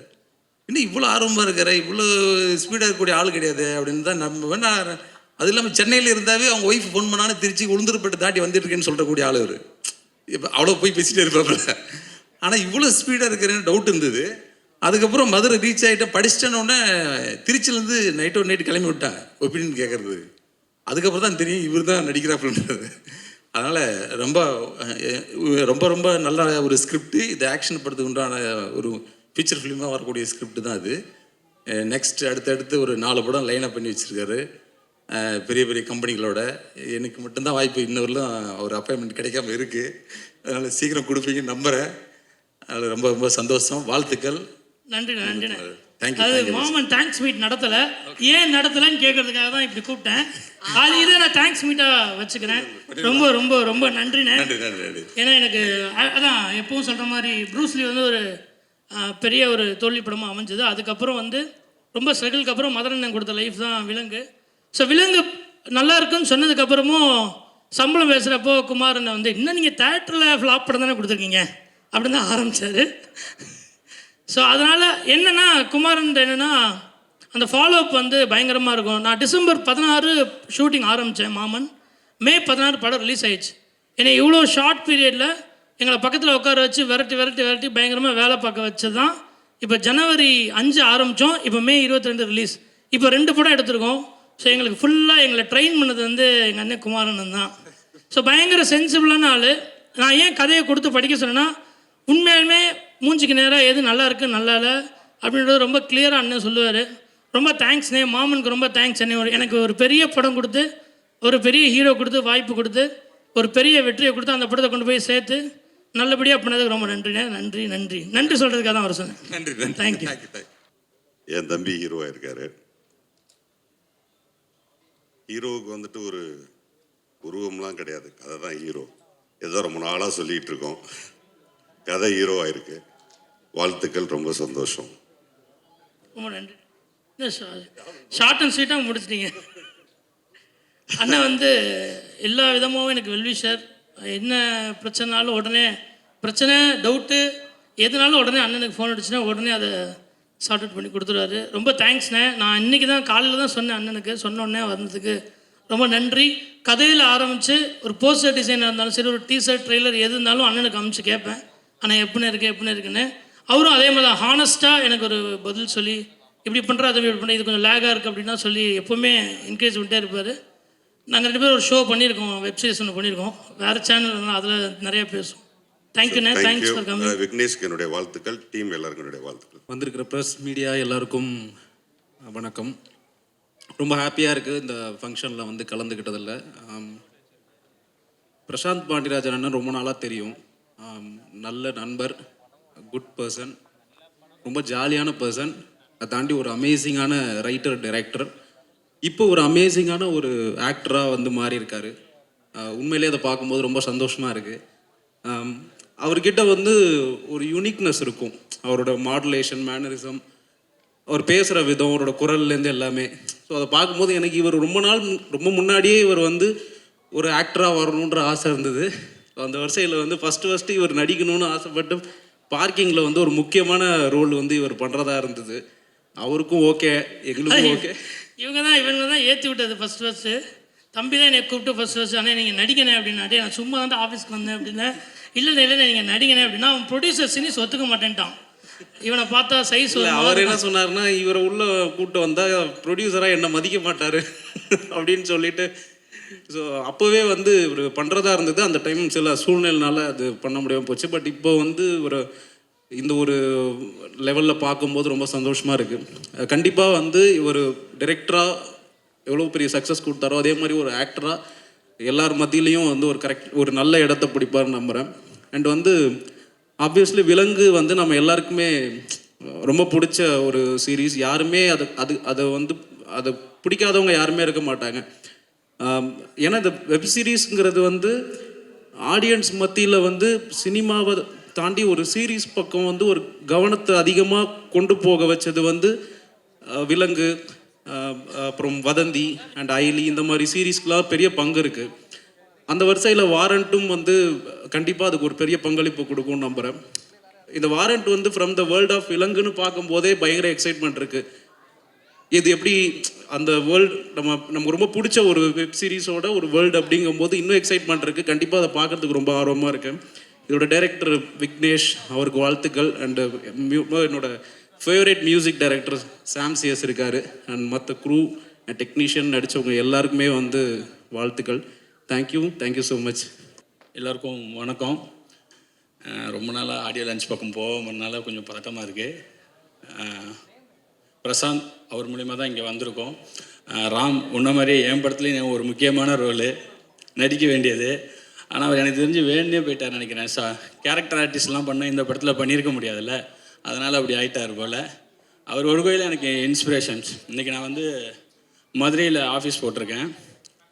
இன்னும் இவ்வளோ ஆர்வமாக இருக்கிற, இவ்வளோ ஸ்பீடாக இருக்கக்கூடிய ஆள் கிடையாது அப்படின்னு தான் நம்ம. நான் அது இல்லாமல் சென்னையில் இருந்தாவே அவங்க ஒய்ஃப் ஃபோன் பண்ணாலும் திருச்சி உளுந்தூர்பேட்டை தாண்டி வந்துட்டுருக்கேன்னு சொல்கிறக்கூடிய ஆள் அவர். இப்போ அவ்வளோ போய் பேசிகிட்டே இருப்பாப்புல. ஆனால் இவ்வளோ ஸ்பீடாக இருக்கிறேன்னு டவுட் இருந்தது. அதுக்கப்புறம் மதுரை ரீச் ஆகிட்டேன். படிச்சிட்டேன்னொடனே திருச்சியிலேருந்து நைட்டு கிளம்பி விட்டாங்க ஒப்பீனியன் கேட்குறது. அதுக்கப்புறம் தான் தெரியும் இவர் தான் நடிக்கிறாப்புன்றது. அதனால் ரொம்ப ரொம்ப ரொம்ப நல்ல ஒரு ஸ்கிரிப்டு. இது ஆக்ஷன் படத்துக்கு உண்டான ஒரு ஃபீச்சர் ஃபிலிமாக வரக்கூடிய ஸ்கிரிப்ட் தான் அது. நெக்ஸ்ட் அடுத்தடுத்து ஒரு 4 படம் லைனப் பண்ணி வச்சுருக்காரு பெரிய பெரிய கம்பெனிகளோட. எனக்கு மட்டும்தான் வாய்ப்பு இன்னொருலாம் ஒரு அப்பாயின்மெண்ட் கிடைக்காம இருக்குது. அதனால் சீக்கிரம் கொடுப்பீங்கன்னு நம்புகிறேன். அதில் ரொம்ப ரொம்ப சந்தோஷம். வாழ்த்துக்கள். நன்றி. தேங்க்யூ. அது மாமன் தேங்க்ஸ் மீட் நடத்தலை, ஏன் நடத்தலைன்னு கேட்கறதுக்காக தான் இப்படி கூப்பிட்டேன். அது இதை நான் தேங்க்ஸ் மீட்டாக வச்சுக்கிறேன். ரொம்ப ரொம்ப ரொம்ப நன்றிண்ணே. ஏன்னா எனக்கு அதான் எப்பவும் சொல்கிற மாதிரி ப்ரூஸ்லி வந்து ஒரு பெரிய ஒரு தோல்வி படமாக அமைஞ்சது. அதுக்கப்புறம் வந்து ரொம்ப ஸ்ட்ரகிளுக்கு அப்புறம் மதனண்ணன் கொடுத்த லைஃப் தான் விலங்கு. ஸோ விலங்கு நல்லா இருக்குன்னு சொன்னதுக்கப்புறமும் சம்பளம் பேசுகிறப்போ குமாரனை வந்து இன்னும் நீங்கள் தேட்டரில் ஃப்ளாப் படம் தானே கொடுத்துருக்கீங்க அப்படின்னு தான் ஆரம்பித்தார். ஸோ அதனால் என்னென்னா குமாரன் என்னென்னா அந்த ஃபாலோஅப் வந்து பயங்கரமாக இருக்கும். நான் டிசம்பர் 16 ஷூட்டிங் ஆரம்பித்தேன் மாமன். மே 16 படம் ரிலீஸ் ஆயிடுச்சு. ஏன்னா இவ்வளோ ஷார்ட் பீரியடில் எங்களை பக்கத்தில் உட்கார வச்சு விரட்டி பயங்கரமாக வேலை பார்க்க வச்சது தான். இப்போ ஜனவரி 5 ஆரம்பித்தோம், இப்போ மே 22 ரிலீஸ். இப்போ 2 படம் எடுத்திருக்கோம். ஸோ எங்களுக்கு ஃபுல்லாக எங்களை ட்ரெயின் பண்ணது வந்து எங்கள் அண்ணன் குமாரன் தான். ஸோ பயங்கர சென்சிபிளான ஆள். நான் ஏன் கதையை கொடுத்து படிக்க சொன்னேன்னா, உண்மையாலுமே மூஞ்சிக்கு நேராக எது நல்லா இருக்குது நல்லா இல்லை அப்படின்றது ரொம்ப கிளியராக அண்ணன் சொல்லுவார். ரொம்ப தேங்க்ஸ்ண்ணே, மாமனுக்கு ரொம்ப தேங்க்ஸ் அண்ணே. எனக்கு ஒரு பெரிய படம் கொடுத்து, ஒரு பெரிய ஹீரோ கொடுத்து, வாய்ப்பு கொடுத்து ஒரு பெரிய வெற்றியை கொடுத்து அந்த படத்தை கொண்டு போய் சேர்த்து நல்லபடியாக பண்ணதுக்கு ரொம்ப நன்றிண்ணே. நன்றி நன்றி நன்றி சொல்கிறதுக்காக தான் வர சொன்னேன். நன்றி தேங்க்யூ. என் தம்பி ஹீரோவாக இருக்காரு. ஹீரோவுக்கு வந்துட்டு ஒரு உருவம்லாம் கிடையாது, கதை தான் ஹீரோ. ஏதோ ரொம்ப நாளாக சொல்லிகிட்டு இருக்கோம், கதை ஹீரோவாக இருக்கு. வாழ்த்துக்கள், ரொம்ப சந்தோஷம். ரொம்ப நன்றி. ஷார்ட் அண்ட் ஸ்வீட்டாக முடிச்சிட்டீங்க. அண்ணன் வந்து எல்லா விதமாகவும் எனக்கு வெல்விஷர். என்ன பிரச்சனைனாலும் உடனே பிரச்சனை டவுட்டு எதுனாலும் உடனே அண்ணனுக்கு ஃபோன் அடிச்சுன்னா உடனே அதை சார்ட் அவுட் பண்ணி கொடுத்துருவாரு. ரொம்ப தேங்க்ஸ்ண்ணே. நான் இன்றைக்கி தான் காலையில் தான் சொன்னேன் அண்ணனுக்கு, சொன்னோடனே வந்ததுக்கு ரொம்ப நன்றி. கதையில் ஆரம்பித்து ஒரு போஸ்டர் டிசைனாக இருந்தாலும் சரி, ஒரு டீஷர்ட் ட்ரெய்லர் எது இருந்தாலும் அண்ணனுக்கு அமுச்சு கேட்பேன், ஆனால் எப்படி இருக்குன்னு. அவரும் அதே மாதிரி தான் ஹானஸ்ட்டாக எனக்கு ஒரு பதில் சொல்லி இப்படி பண்ணுற அதை இப்படி பண்ண, இது கொஞ்சம் லேகாக இருக்குது அப்படின்னா சொல்லி எப்போவுமே என்கரேஜ் பண்ணிட்டே இருப்பார். நாங்கள் 2 பேரும் ஒரு ஷோ பண்ணியிருக்கோம், வெப்சீரிஸ் ஒன்று பண்ணியிருக்கோம், வேறு சேனல், அதில் நிறைய பேசுவோம். தேங்க்யூண்ணே. Thanks for coming. விக்னேஷ்க்கு என்னுடைய வாழ்த்துக்கள், டீம் எல்லாருக்கும் என்னுடைய வாழ்த்துக்கள். வந்திருக்கிற ப்ரெஸ் மீடியா எல்லாருக்கும் வணக்கம். ரொம்ப ஹாப்பியாக இருக்குது இந்த ஃபங்க்ஷனில் வந்து கலந்துக்கிட்டதில்ல. பிரசாந்த் பாண்டியராஜன் அண்ணன் ரொம்ப நாளாக தெரியும். நல்ல நண்பர், குட் பர்சன், ரொம்ப ஜாலியான பர்சன். அதை தாண்டி ஒரு அமேசிங்கான ரைட்டர், டைரக்டர், இப்போ ஒரு அமேசிங்கான ஒரு ஆக்டராக வந்து மாறி இருக்காரு. உண்மையிலே அதை பார்க்கும்போது ரொம்ப சந்தோஷமாக இருக்குது. அவர்கிட்ட வந்து ஒரு யூனிக்னஸ் இருக்கும், அவரோட மாடுலேஷன், மேனரிசம், அவர் பேசுகிற விதம், அவரோட குரல்லேருந்து எல்லாமே. ஸோ அதை பார்க்கும்போது எனக்கு இவர் ரொம்ப முன்னாடியே இவர் வந்து ஒரு ஆக்டராக வரணுன்ற ஆசை இருந்தது. ஸோ அந்த வரிசையில் வந்து ஃபஸ்ட்டு இவர் நடிக்கணும்னு ஆசைப்பட்டு பார்க்கிங்கில் வந்து ஒரு முக்கியமான ரோல் வந்து இவர் பண்ணுறதா இருந்தது. அவருக்கும் ஓகே, எங்களுக்கும் ஓகே. இவங்க தான் ஏற்றி விட்டது ஃபஸ்ட்டு. தம்பி தான் என்னை கூப்பிட்டு ஃபஸ்ட்டு ஆனால் நீங்கள் நடிக்கணே அப்படின்னாட்டே, நான் சும்மா வந்து ஆஃபீஸ்க்கு வந்தேன் அப்படின்னா, இல்லை நீங்கள் நடிக்கணே அப்படின்னா அவன் ப்ரொடியூசர் சினிஸ் ஒத்துக்க மாட்டேன்ட்டான். இவனை பார்த்தா சைஸ். அவர் என்ன சொன்னார்னா, இவரை உள்ள கூப்பிட்டு வந்தால் ப்ரொடியூசராக என்னை மதிக்க மாட்டார் அப்படின்னு சொல்லிட்டு. ஸோ அப்போவே வந்து இவர் பண்ணுறதா இருந்தது. அந்த டைம் சில சூழ்நிலைனால அது பண்ண முடியாமல் போச்சு. பட் இப்போ வந்து இந்த ஒரு லெவலில் பார்க்கும்போது ரொம்ப சந்தோஷமாக இருக்குது. கண்டிப்பாக வந்து இவர் டைரக்டராக எவ்வளோ பெரிய சக்ஸஸ் கொடுத்தாரோ அதே மாதிரி ஒரு ஆக்டராக எல்லார் மத்தியிலையும் வந்து ஒரு நல்ல இடத்த பிடிப்பார்னு நம்புகிறேன். அண்ட் வந்து ஆப்வியஸ்லி விலங்கு வந்து நம்ம எல்லாருக்குமே ரொம்ப பிடிச்ச ஒரு சீரீஸ். யாருமே அதை வந்து அதை பிடிக்காதவங்க யாருமே இருக்க மாட்டாங்க. ஏன்னா இந்த வெப் சீரீஸுங்கிறது வந்து ஆடியன்ஸ் மத்தியில் வந்து சினிமாவை தாண்டி ஒரு சீரீஸ் பக்கம் வந்து ஒரு கவனத்தை அதிகமாக கொண்டு போக வச்சது வந்து விலங்கு, அப்புறம் வதந்தி அண்ட் ஐலி, இந்த மாதிரி சீரீஸ்க்கெலாம் பெரிய பங்கு இருக்குது. அந்த வரிசையில் வாரண்ட்டும் வந்து கண்டிப்பாக அதுக்கு ஒரு பெரிய பங்களிப்பு கொடுக்கும்னு நம்புகிறேன். இந்த வாரண்ட் வந்து ஃப்ரம் த வேர்ல்ட் ஆஃப் விலங்குன்னு பார்க்கும்போதே பயங்கர எக்ஸைட்மெண்ட் இருக்குது. இது எப்படி அந்த வேர்ல்டு நமக்கு ரொம்ப பிடிச்ச ஒரு வெப் சீரிஸோட ஒரு வேர்ல்டு அப்படிங்கும்போது இன்னும் எக்ஸைட்மெண்ட் இருக்குது. கண்டிப்பாக அதை பார்க்குறதுக்கு ரொம்ப ஆர்வமாக இருக்கேன். இதோட டைரக்டர் விக்னேஷ், அவருக்கு வாழ்த்துக்கள். அண்டு என்னோட ஃபேவரட் மியூசிக் டைரக்டர் சாம் சிஎஸ் இருக்கார். அண்ட் மற்ற க்ரூ அண்ட் டெக்னீஷியன் நடித்தவங்க எல்லாருக்குமே வந்து வாழ்த்துக்கள். Thank you so much. எல்லோருக்கும் வணக்கம். ரொம்ப நாளாக ஆடியோ லஞ்ச் பக்கம் போகிறதுனால கொஞ்சம் பதட்டமாக இருக்குது. பிரசாந்த் அவர் மூலிமா தான் இங்கே வந்திருக்கோம். ராம் உன்ன மாதிரி என் படத்துலேயும் ஒரு முக்கியமான ரோலு நடிக்க வேண்டியது. ஆனால் அவர் எனக்கு தெரிஞ்சு வேணுனே போயிட்டார் நினைக்கிறேன். கேரக்டர் ஆர்டிஸ்ட்லாம் பண்ண இந்த படத்தில் பண்ணியிருக்க முடியாதுல்ல, அதனால் அப்படி ஆகிட்டார் போல். அவர் ஒரு கோயில் எனக்கு இன்ஸ்பிரேஷன்ஸ். இன்றைக்கி நான் வந்து மதுரையில் ஆஃபீஸ் போட்டிருக்கேன்.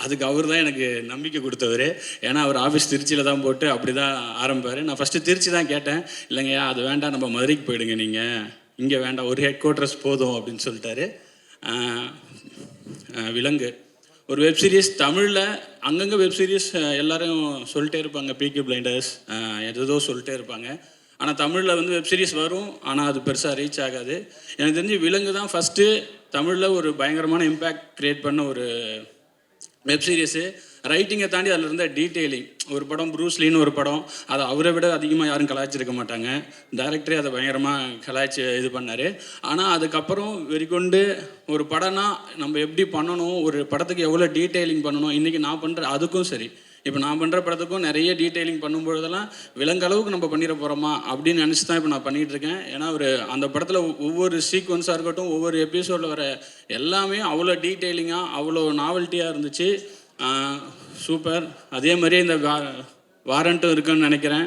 அதுக்கு அவர் தான் எனக்கு நம்பிக்கை கொடுத்தவர். ஏன்னா அவர் ஆஃபீஸ் திருச்சியில் தான் போட்டு அப்படி தான் ஆரம்பிப்பார். நான் ஃபஸ்ட்டு திருச்சி தான் கேட்டேன். இல்லைங்கய்யா அது வேண்டாம், நம்ம மதுரைக்கு போயிடுங்க, நீங்கள் இங்கே வேண்டாம், ஒரு ஹெட் குவார்ட்டர்ஸ் போதும் அப்படின்னு சொல்லிட்டாரு. விலங்கு ஒரு வெப் சீரிஸ் தமிழில் அங்கங்கே வெப் சீரிஸ் எல்லோரும் சொல்லிட்டே இருப்பாங்க, பீக்கி பிளைண்டர்ஸ் ஏதோ சொல்லிட்டே இருப்பாங்க. ஆனால் தமிழில் வந்து வெப் சீரிஸ் வரும், ஆனால் அது பெருசாக ரீச் ஆகாது. எனக்கு தெரிஞ்சு விலங்கு தான் ஃபஸ்ட்டு தமிழில் ஒரு பயங்கரமான இம்பேக்ட் க்ரியேட் பண்ண ஒரு வெப் சீரிஸு. ரைட்டிங்கை தாண்டி அதில் இருந்த டீட்டெயிலிங். ஒரு படம் ப்ரூஸ்லின்னு ஒரு படம், அதை அவரை விட அதிகமாக யாரும் கலாய்ச்சிருக்க மாட்டாங்க. டைரக்டரே அதை பயங்கரமாக கலாய்ச்சி இது பண்ணார். ஆனால் அதுக்கப்புறம் வெறிக்கொண்டு ஒரு படம்னா நம்ம எப்படி பண்ணணும், ஒரு படத்துக்கு எவ்வளோ டீட்டெயிலிங் பண்ணணும். இன்றைக்கி நான் பண்ணுற அதுக்கும் சரி, இப்போ நான் பண்ணுற படத்துக்கும் நிறைய டீட்டெயிலிங் பண்ணும்பொழுதெல்லாம் விலங்களவுக்கு நம்ம பண்ணிட போகிறோமா அப்படின்னு நினச்சி தான் இப்போ நான் பண்ணிகிட்டு இருக்கேன். ஏன்னா ஒரு அந்த படத்தில் ஒவ்வொரு சீக்வன்ஸாக இருக்கட்டும், ஒவ்வொரு எபிசோடில் வர எல்லாமே அவ்வளோ டீட்டெயிலிங்காக அவ்வளோ நாவல்ட்டியாக இருந்துச்சு. சூப்பர். அதே மாதிரி இந்த வாரண்ட்டும் இருக்குன்னு நினைக்கிறேன்.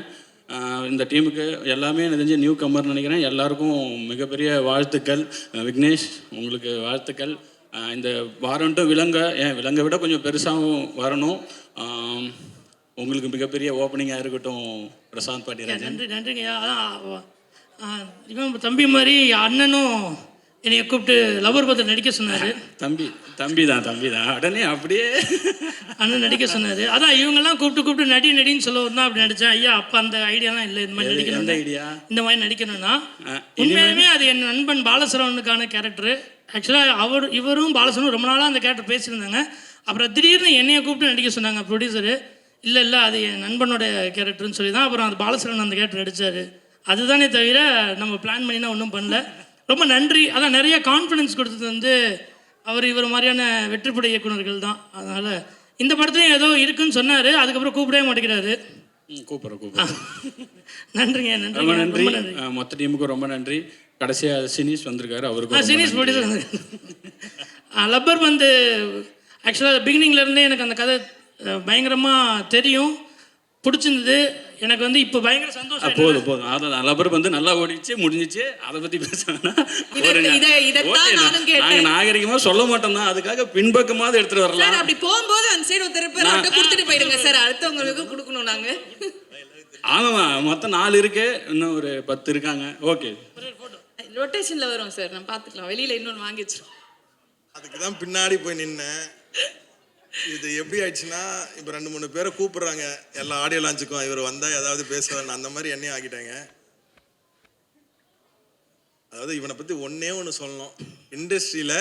இந்த டீமுக்கு எல்லாமே எனக்கு தெரிஞ்சு நியூ கம்மர்னு நினைக்கிறேன். எல்லாருக்கும் மிகப்பெரிய வாழ்த்துக்கள். விக்னேஷ் உங்களுக்கு வாழ்த்துக்கள். இந்த வாரண்ட்டும் விலங்கை விட கொஞ்சம் பெருசாகவும் வரணும். உங்களுக்கு மிகப்பெரிய ஓப்பனிங்காக இருக்கட்டும் பிரசாந்த் பாண்டியராஜன். நன்றிங்கய்யா. அதான் இவன் தம்பி மாதிரி அண்ணனும் என்னைய கூப்பிட்டு லவர் பத்திரம் நடிக்க சொன்னார். தம்பி தான் உடனே அப்படியே அண்ணன் நடிக்க சொன்னார். அதான் இவங்கெல்லாம் கூப்பிட்டு நடின்னு சொல்ல தான் அப்படி நடித்தேன். ஐயா அப்போ அந்த ஐடியாலாம் இல்லை, இந்த மாதிரி நடிக்கணும், ஐடியா இந்த மாதிரி நடிக்கணும்னா. உண்மையாலுமே அது என் நண்பன் பாலசரவனுக்கான கேரக்டரு. ஆக்சுவலாக இவரும் பாலசரவனும் ரொம்ப நாளாக அந்த கேரக்டர் பேசியிருந்தாங்க. அப்புறம் திடீர்னு என்னையை கூப்பிட்டு நடிக்க சொன்னாங்க ப்ரொடியூசரு. இல்லை அது என் நண்பனோட கேரக்டர்னு சொல்லி தான் அப்புறம் அந்த பாலசரவன் அந்த கேரக்டர் நடித்தார். அதுதானே தவிர நம்ம பிளான் பண்ணினா ஒன்றும் பண்ணல. ரொம்ப நன்றி. அதான் நிறைய கான்ஃபிடென்ஸ் கொடுத்தது வந்து இவர் மாதிரியான வெற்றிப்படை இயக்குனர்கள் தான். அதனால் இந்த படத்துலையும் ஏதோ இருக்குன்னு சொன்னார். அதுக்கப்புறம் கூப்பிடவே மாட்டேங்கிறாரு. கூப்பிட்றேன். நன்றிங்க. ரொம்ப நன்றி. மொத்த டீமுக்கும் ரொம்ப நன்றி. கடைசியாக சினீஷ் வந்திருக்காரு. அவருக்கு சினீஷ் ப்ரொடியூசர் வந்து லப்பர் வந்து ஆக்சுவலாக பிகினிங்லேருந்தே எனக்கு அந்த கதை பயங்கரமாக தெரியும், பிடிச்சிருந்தது. எனக்கு வந்து இப்போ பயங்கர சந்தோஷம். போதும் அதான் லப்பர் வந்து நல்லா ஓடிச்சு, முடிஞ்சிச்சு. அதை பற்றி பேசுனா நாங்கள் நாகரிகமாக சொல்ல மாட்டோம் தான். அதுக்காக பின்பக்கமாவது எடுத்துகிட்டு வரலாம். அப்படி போகும்போது அந்த சைடு ஒருத்தர் கொடுத்துட்டு போயிடுங்க சார், அடுத்தவங்களுக்கு கொடுக்கணும் நாங்கள். ஆமாம்மா, மொத்தம் 4 இருக்கு, இன்னும் ஒரு 10 இருக்காங்க. ஓகே, ரொட்டேஷனில் வரும் சார், நான் பார்த்துக்கலாம். வெளியில் இன்னொன்று வாங்கி வச்சிருக்கோம். அதுக்கு தான் பின்னாடி போய் நின்னேன். இது எப்படி ஆயிடுச்சுன்னா, இப்போ 2-3 பேரை கூப்பிடுறாங்க எல்லா ஆடியோ லான்ச்சுக்கும், இவர் வந்தால் ஏதாவது பேசுவார், அந்த மாதிரி என்னையும் ஆக்கிட்டாங்க. அதாவது இவனை பற்றி ஒன்று சொல்லணும். இண்டஸ்ட்ரியில்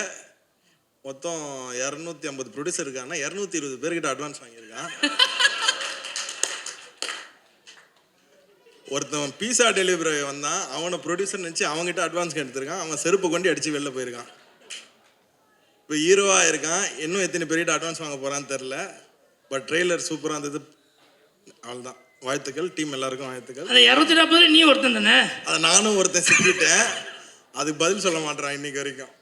மொத்தம் 250 ப்ரொடியூசர் இருக்காங்கன்னா 220 பேர்கிட்ட அட்வான்ஸ் வாங்கியிருக்கான். ஒருத்தன் பீஸா டெலிவரி வந்தான், அவனை ப்ரொடியூசர் நினச்சி அவங்ககிட்ட அட்வான்ஸ் எடுத்திருக்கான். அவன் செருப்பை கொண்டு அடித்து வெளில போயிருக்கான். இப்போ ஹீரோவாக இருக்கான், இன்னும் எத்தனை பேர்கிட்ட அட்வான்ஸ் வாங்க போகிறான்னு தெரில. பட் ட்ரெய்லர் சூப்பராக இருந்தது. அவ்வளோதான், வாழ்த்துக்கள். டீம் எல்லாருக்கும் வாழ்த்துக்கள். அது 240 நீ ஒருத்தன் தானே? அதை நானும் ஒருத்தன் சிக்கிட்டேன், அதுக்கு பதில் சொல்ல மாட்டேறான் இன்னைக்கு வரைக்கும்.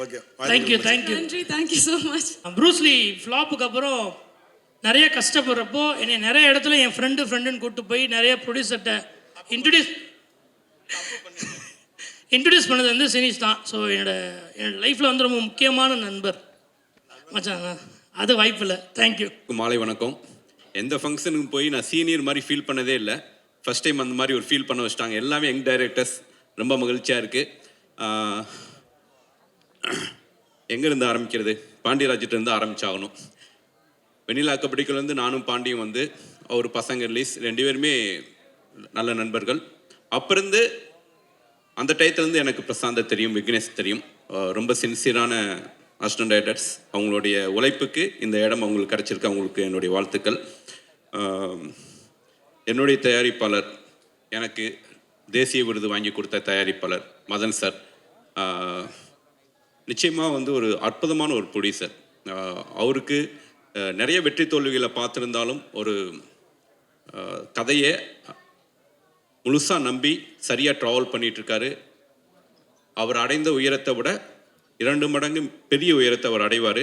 Okay, thank you. Thank you so much. Bruce Lee ஃப்ளாப்புக்கு அப்புறம் நிறைய கஷ்டப்படுறப்போ என்னை நிறைய இடத்துல என் ஃப்ரெண்டுன்னு கூப்பிட்டு போய் நிறைய ப்ரொடியூசர்கிட்ட இன்ட்ரடியூஸ் பண்ணது வந்து சினீஷ் தான். ஸோ என்னோட லைஃப்பில் வந்து ரொம்ப முக்கியமான நண்பர் மச்சான். அது வாய்ப்பு இல்லை. தேங்க்யூ. மாலை வணக்கம். எந்த ஃபங்க்ஷனுக்கு போய் நான் சீனியர் மாதிரி ஃபீல் பண்ணதே இல்லை. ஃபஸ்ட் டைம் அந்த மாதிரி ஒரு ஃபீல் பண்ண வச்சிட்டாங்க. எல்லாமே யங் டைரக்டர்ஸ், ரொம்ப மகிழ்ச்சியாக இருக்குது. எங்கேருந்து ஆரம்பிக்கிறது? பாண்டியராஜிட்டேருந்து ஆரம்பிச்சாகணும். வெண்ணிலா கபடிக்குலேருந்து நானும் பாண்டியும் வந்து அவர் பசங்க ரிலீஸ் 2 பேருமே நல்ல நண்பர்கள். அப்பிருந்து அந்த டயத்துலேருந்து எனக்கு பிரசாந்தை தெரியும், விக்னேஷ் தெரியும். ரொம்ப சின்சியரான அசிஸ்டன்ட் டைரக்டர்ஸ். அவங்களுடைய உழைப்புக்கு இந்த இடம் அவங்களுக்கு கிடச்சிருக்கு. அவங்களுக்கு என்னுடைய வாழ்த்துக்கள். என்னுடைய தயாரிப்பாளர், எனக்கு தேசிய விருது வாங்கி கொடுத்த தயாரிப்பாளர் மதன் சார் நிச்சயமாக வந்து ஒரு அற்புதமான ஒரு ப்ரொடியூசர். அவருக்கு நிறைய வெற்றி தோல்விகளை பார்த்துருந்தாலும் ஒரு கதையை முழுசாக நம்பி சரியாக ட்ராவல் பண்ணிகிட்ருக்காரு. அவர் அடைந்த உயரத்தை விட 2 மடங்கு பெரிய உயரத்தை அவர் அடைவார்.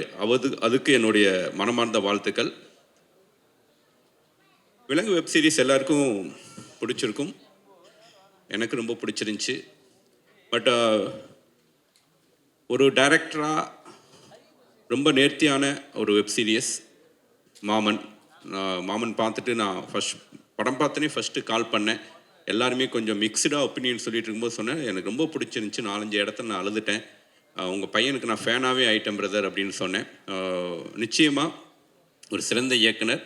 அதுக்கு என்னுடைய மனமார்ந்த வாழ்த்துக்கள். விலங்கு வெப் சீரிஸ் எல்லாருக்கும் பிடிச்சிருக்கும், எனக்கு ரொம்ப பிடிச்சிருந்துச்சி. பட் ஒரு டைரக்டராக ரொம்ப நேர்த்தியான ஒரு வெப் சீரியஸ் மாமன் பார்த்துட்டு நான் படம் பார்த்தோன்னே ஃபஸ்ட்டு கால் பண்ணேன். எல்லாருமே கொஞ்சம் மிக்சடாக ஒப்பீனியன் சொல்லிட்டு இருக்கும்போது சொன்னேன், எனக்கு ரொம்ப பிடிச்சிருந்துச்சி. 4-5 இடத்துல நான் அழுதுட்டேன். உங்கள் பையனுக்கு நான் ஃபேனாகவே ஆயிட்டேன் பிரதர் அப்படின்னு சொன்னேன். நிச்சயமாக ஒரு சிறந்த இயக்குனர்,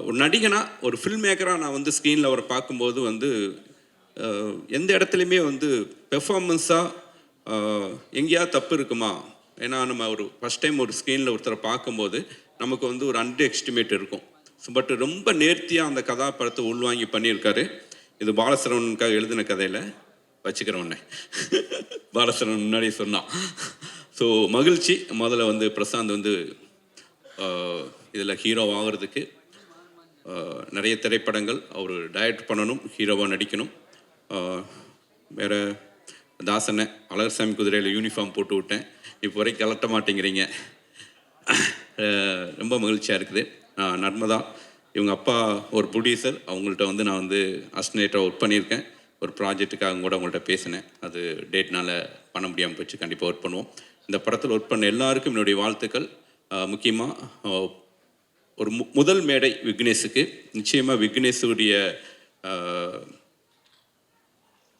ஒரு நடிகனாக, ஒரு ஃபில்ம் மேக்கராக நான் வந்து ஸ்க்ரீனில் அவரை பார்க்கும்போது வந்து எந்த இடத்துலையுமே வந்து பெர்ஃபார்மன்ஸாக எங்கேயாவது தப்பு இருக்குமா? ஏன்னா நம்ம ஒரு ஃபஸ்ட் டைம் ஒரு ஸ்க்ரீனில் ஒருத்தரை பார்க்கும்போது நமக்கு வந்து ஒரு அண்டர் எஸ்டிமேட் இருக்கும். பட் ரொம்ப நேர்த்தியாக அந்த கதாபாத்திரத்தை உள்வாங்கி பண்ணியிருக்காரு. இது பாலசரவனுக்காக எழுதின கதையில் வச்சுக்கிறவனே பாலசரவன் முன்னாடி சொன்னான். ஸோ மகிழ்ச்சி. முதல்ல வந்து பிரசாந்த் வந்து இதில் ஹீரோ ஆகிறதுக்கு நிறைய திரைப்படங்கள் அவர் டைரக்ட் பண்ணணும், ஹீரோவாக நடிக்கணும். வேறு தாசனை அழகர்சாமி குதிரையில் யூனிஃபார்ம் போட்டு விட்டேன், இப்போ வரைக்கும் கலட்ட மாட்டேங்கிறீங்க. ரொம்ப மகிழ்ச்சியாக இருக்குது. நர்மதா, இவங்க அப்பா ஒரு ப்ரொடியூசர். அவங்கள்ட்ட வந்து நான் வந்து அசிஸ்டன்டாக ஒர்க் பண்ணியிருக்கேன். ஒரு ப்ராஜெக்ட்டுக்காக கூட அவங்கள்ட்ட பேசினேன். அது டேட்னால் பண்ண முடியாமல் போச்சு. கண்டிப்பாக ஒர்க் பண்ணுவோம். இந்த படத்தில் ஒர்க் பண்ண எல்லாருக்கும் என்னுடைய வாழ்த்துக்கள். முக்கியமாக ஒரு முதல் மேடை விக்னேஷுக்கு. நிச்சயமாக விக்னேஷுடைய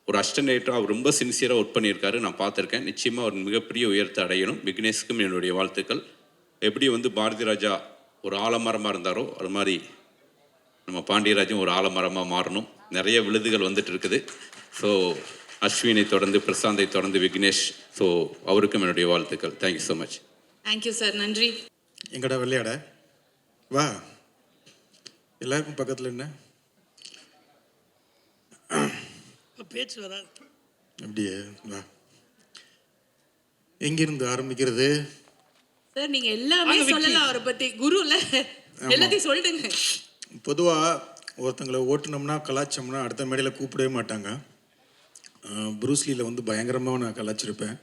ஒரு அசிஸ்டன்டாக அவர் ரொம்ப சின்சியராக ஒர்க் பண்ணியிருக்காரு. நான் பார்த்துருக்கேன். நிச்சயமாக அவர் மிகப்பெரிய உயரத்தை அடையணும். விக்னேஷுக்கும் என்னுடைய வாழ்த்துக்கள். எப்படி வந்து பாரதி ராஜா ஒரு ஆலமரமாக இருந்தாரோ அது மாதிரி நம்ம பாண்டியராஜும் ஒரு ஆலமரமாக மாறணும். நிறைய விருதுகள் வந்துட்டு இருக்குது. ஸோ அஸ்வினை தொடர்ந்து, பிரசாந்தை தொடர்ந்து விக்னேஷ். ஸோ அவருக்கும் என்னுடைய வாழ்த்துக்கள். Thank you so much. Thank you sir, நன்றி. எங்கடா விளையாட வா, எல்லாருக்கும் பக்கத்தில் என்ன பேச்சு வராது. அப்படியே வா. எங்கிருந்து ஆரம்பிக்கிறது? சார் நீங்க எல்லாமே சொல்லலாம் அவரை பத்தி. குருல எல்லாத்தையும் சொல்லிடுங்க. பொதுவாக ஒருத்தங்களை ஓட்டுனோம்னா கலாச்சோம்னா அடுத்த மேடையில் கூப்பிடவே மாட்டாங்க. ப்ரூஸ்லியில் வந்து பயங்கரமாக நான் கலாச்சிருப்பேன்.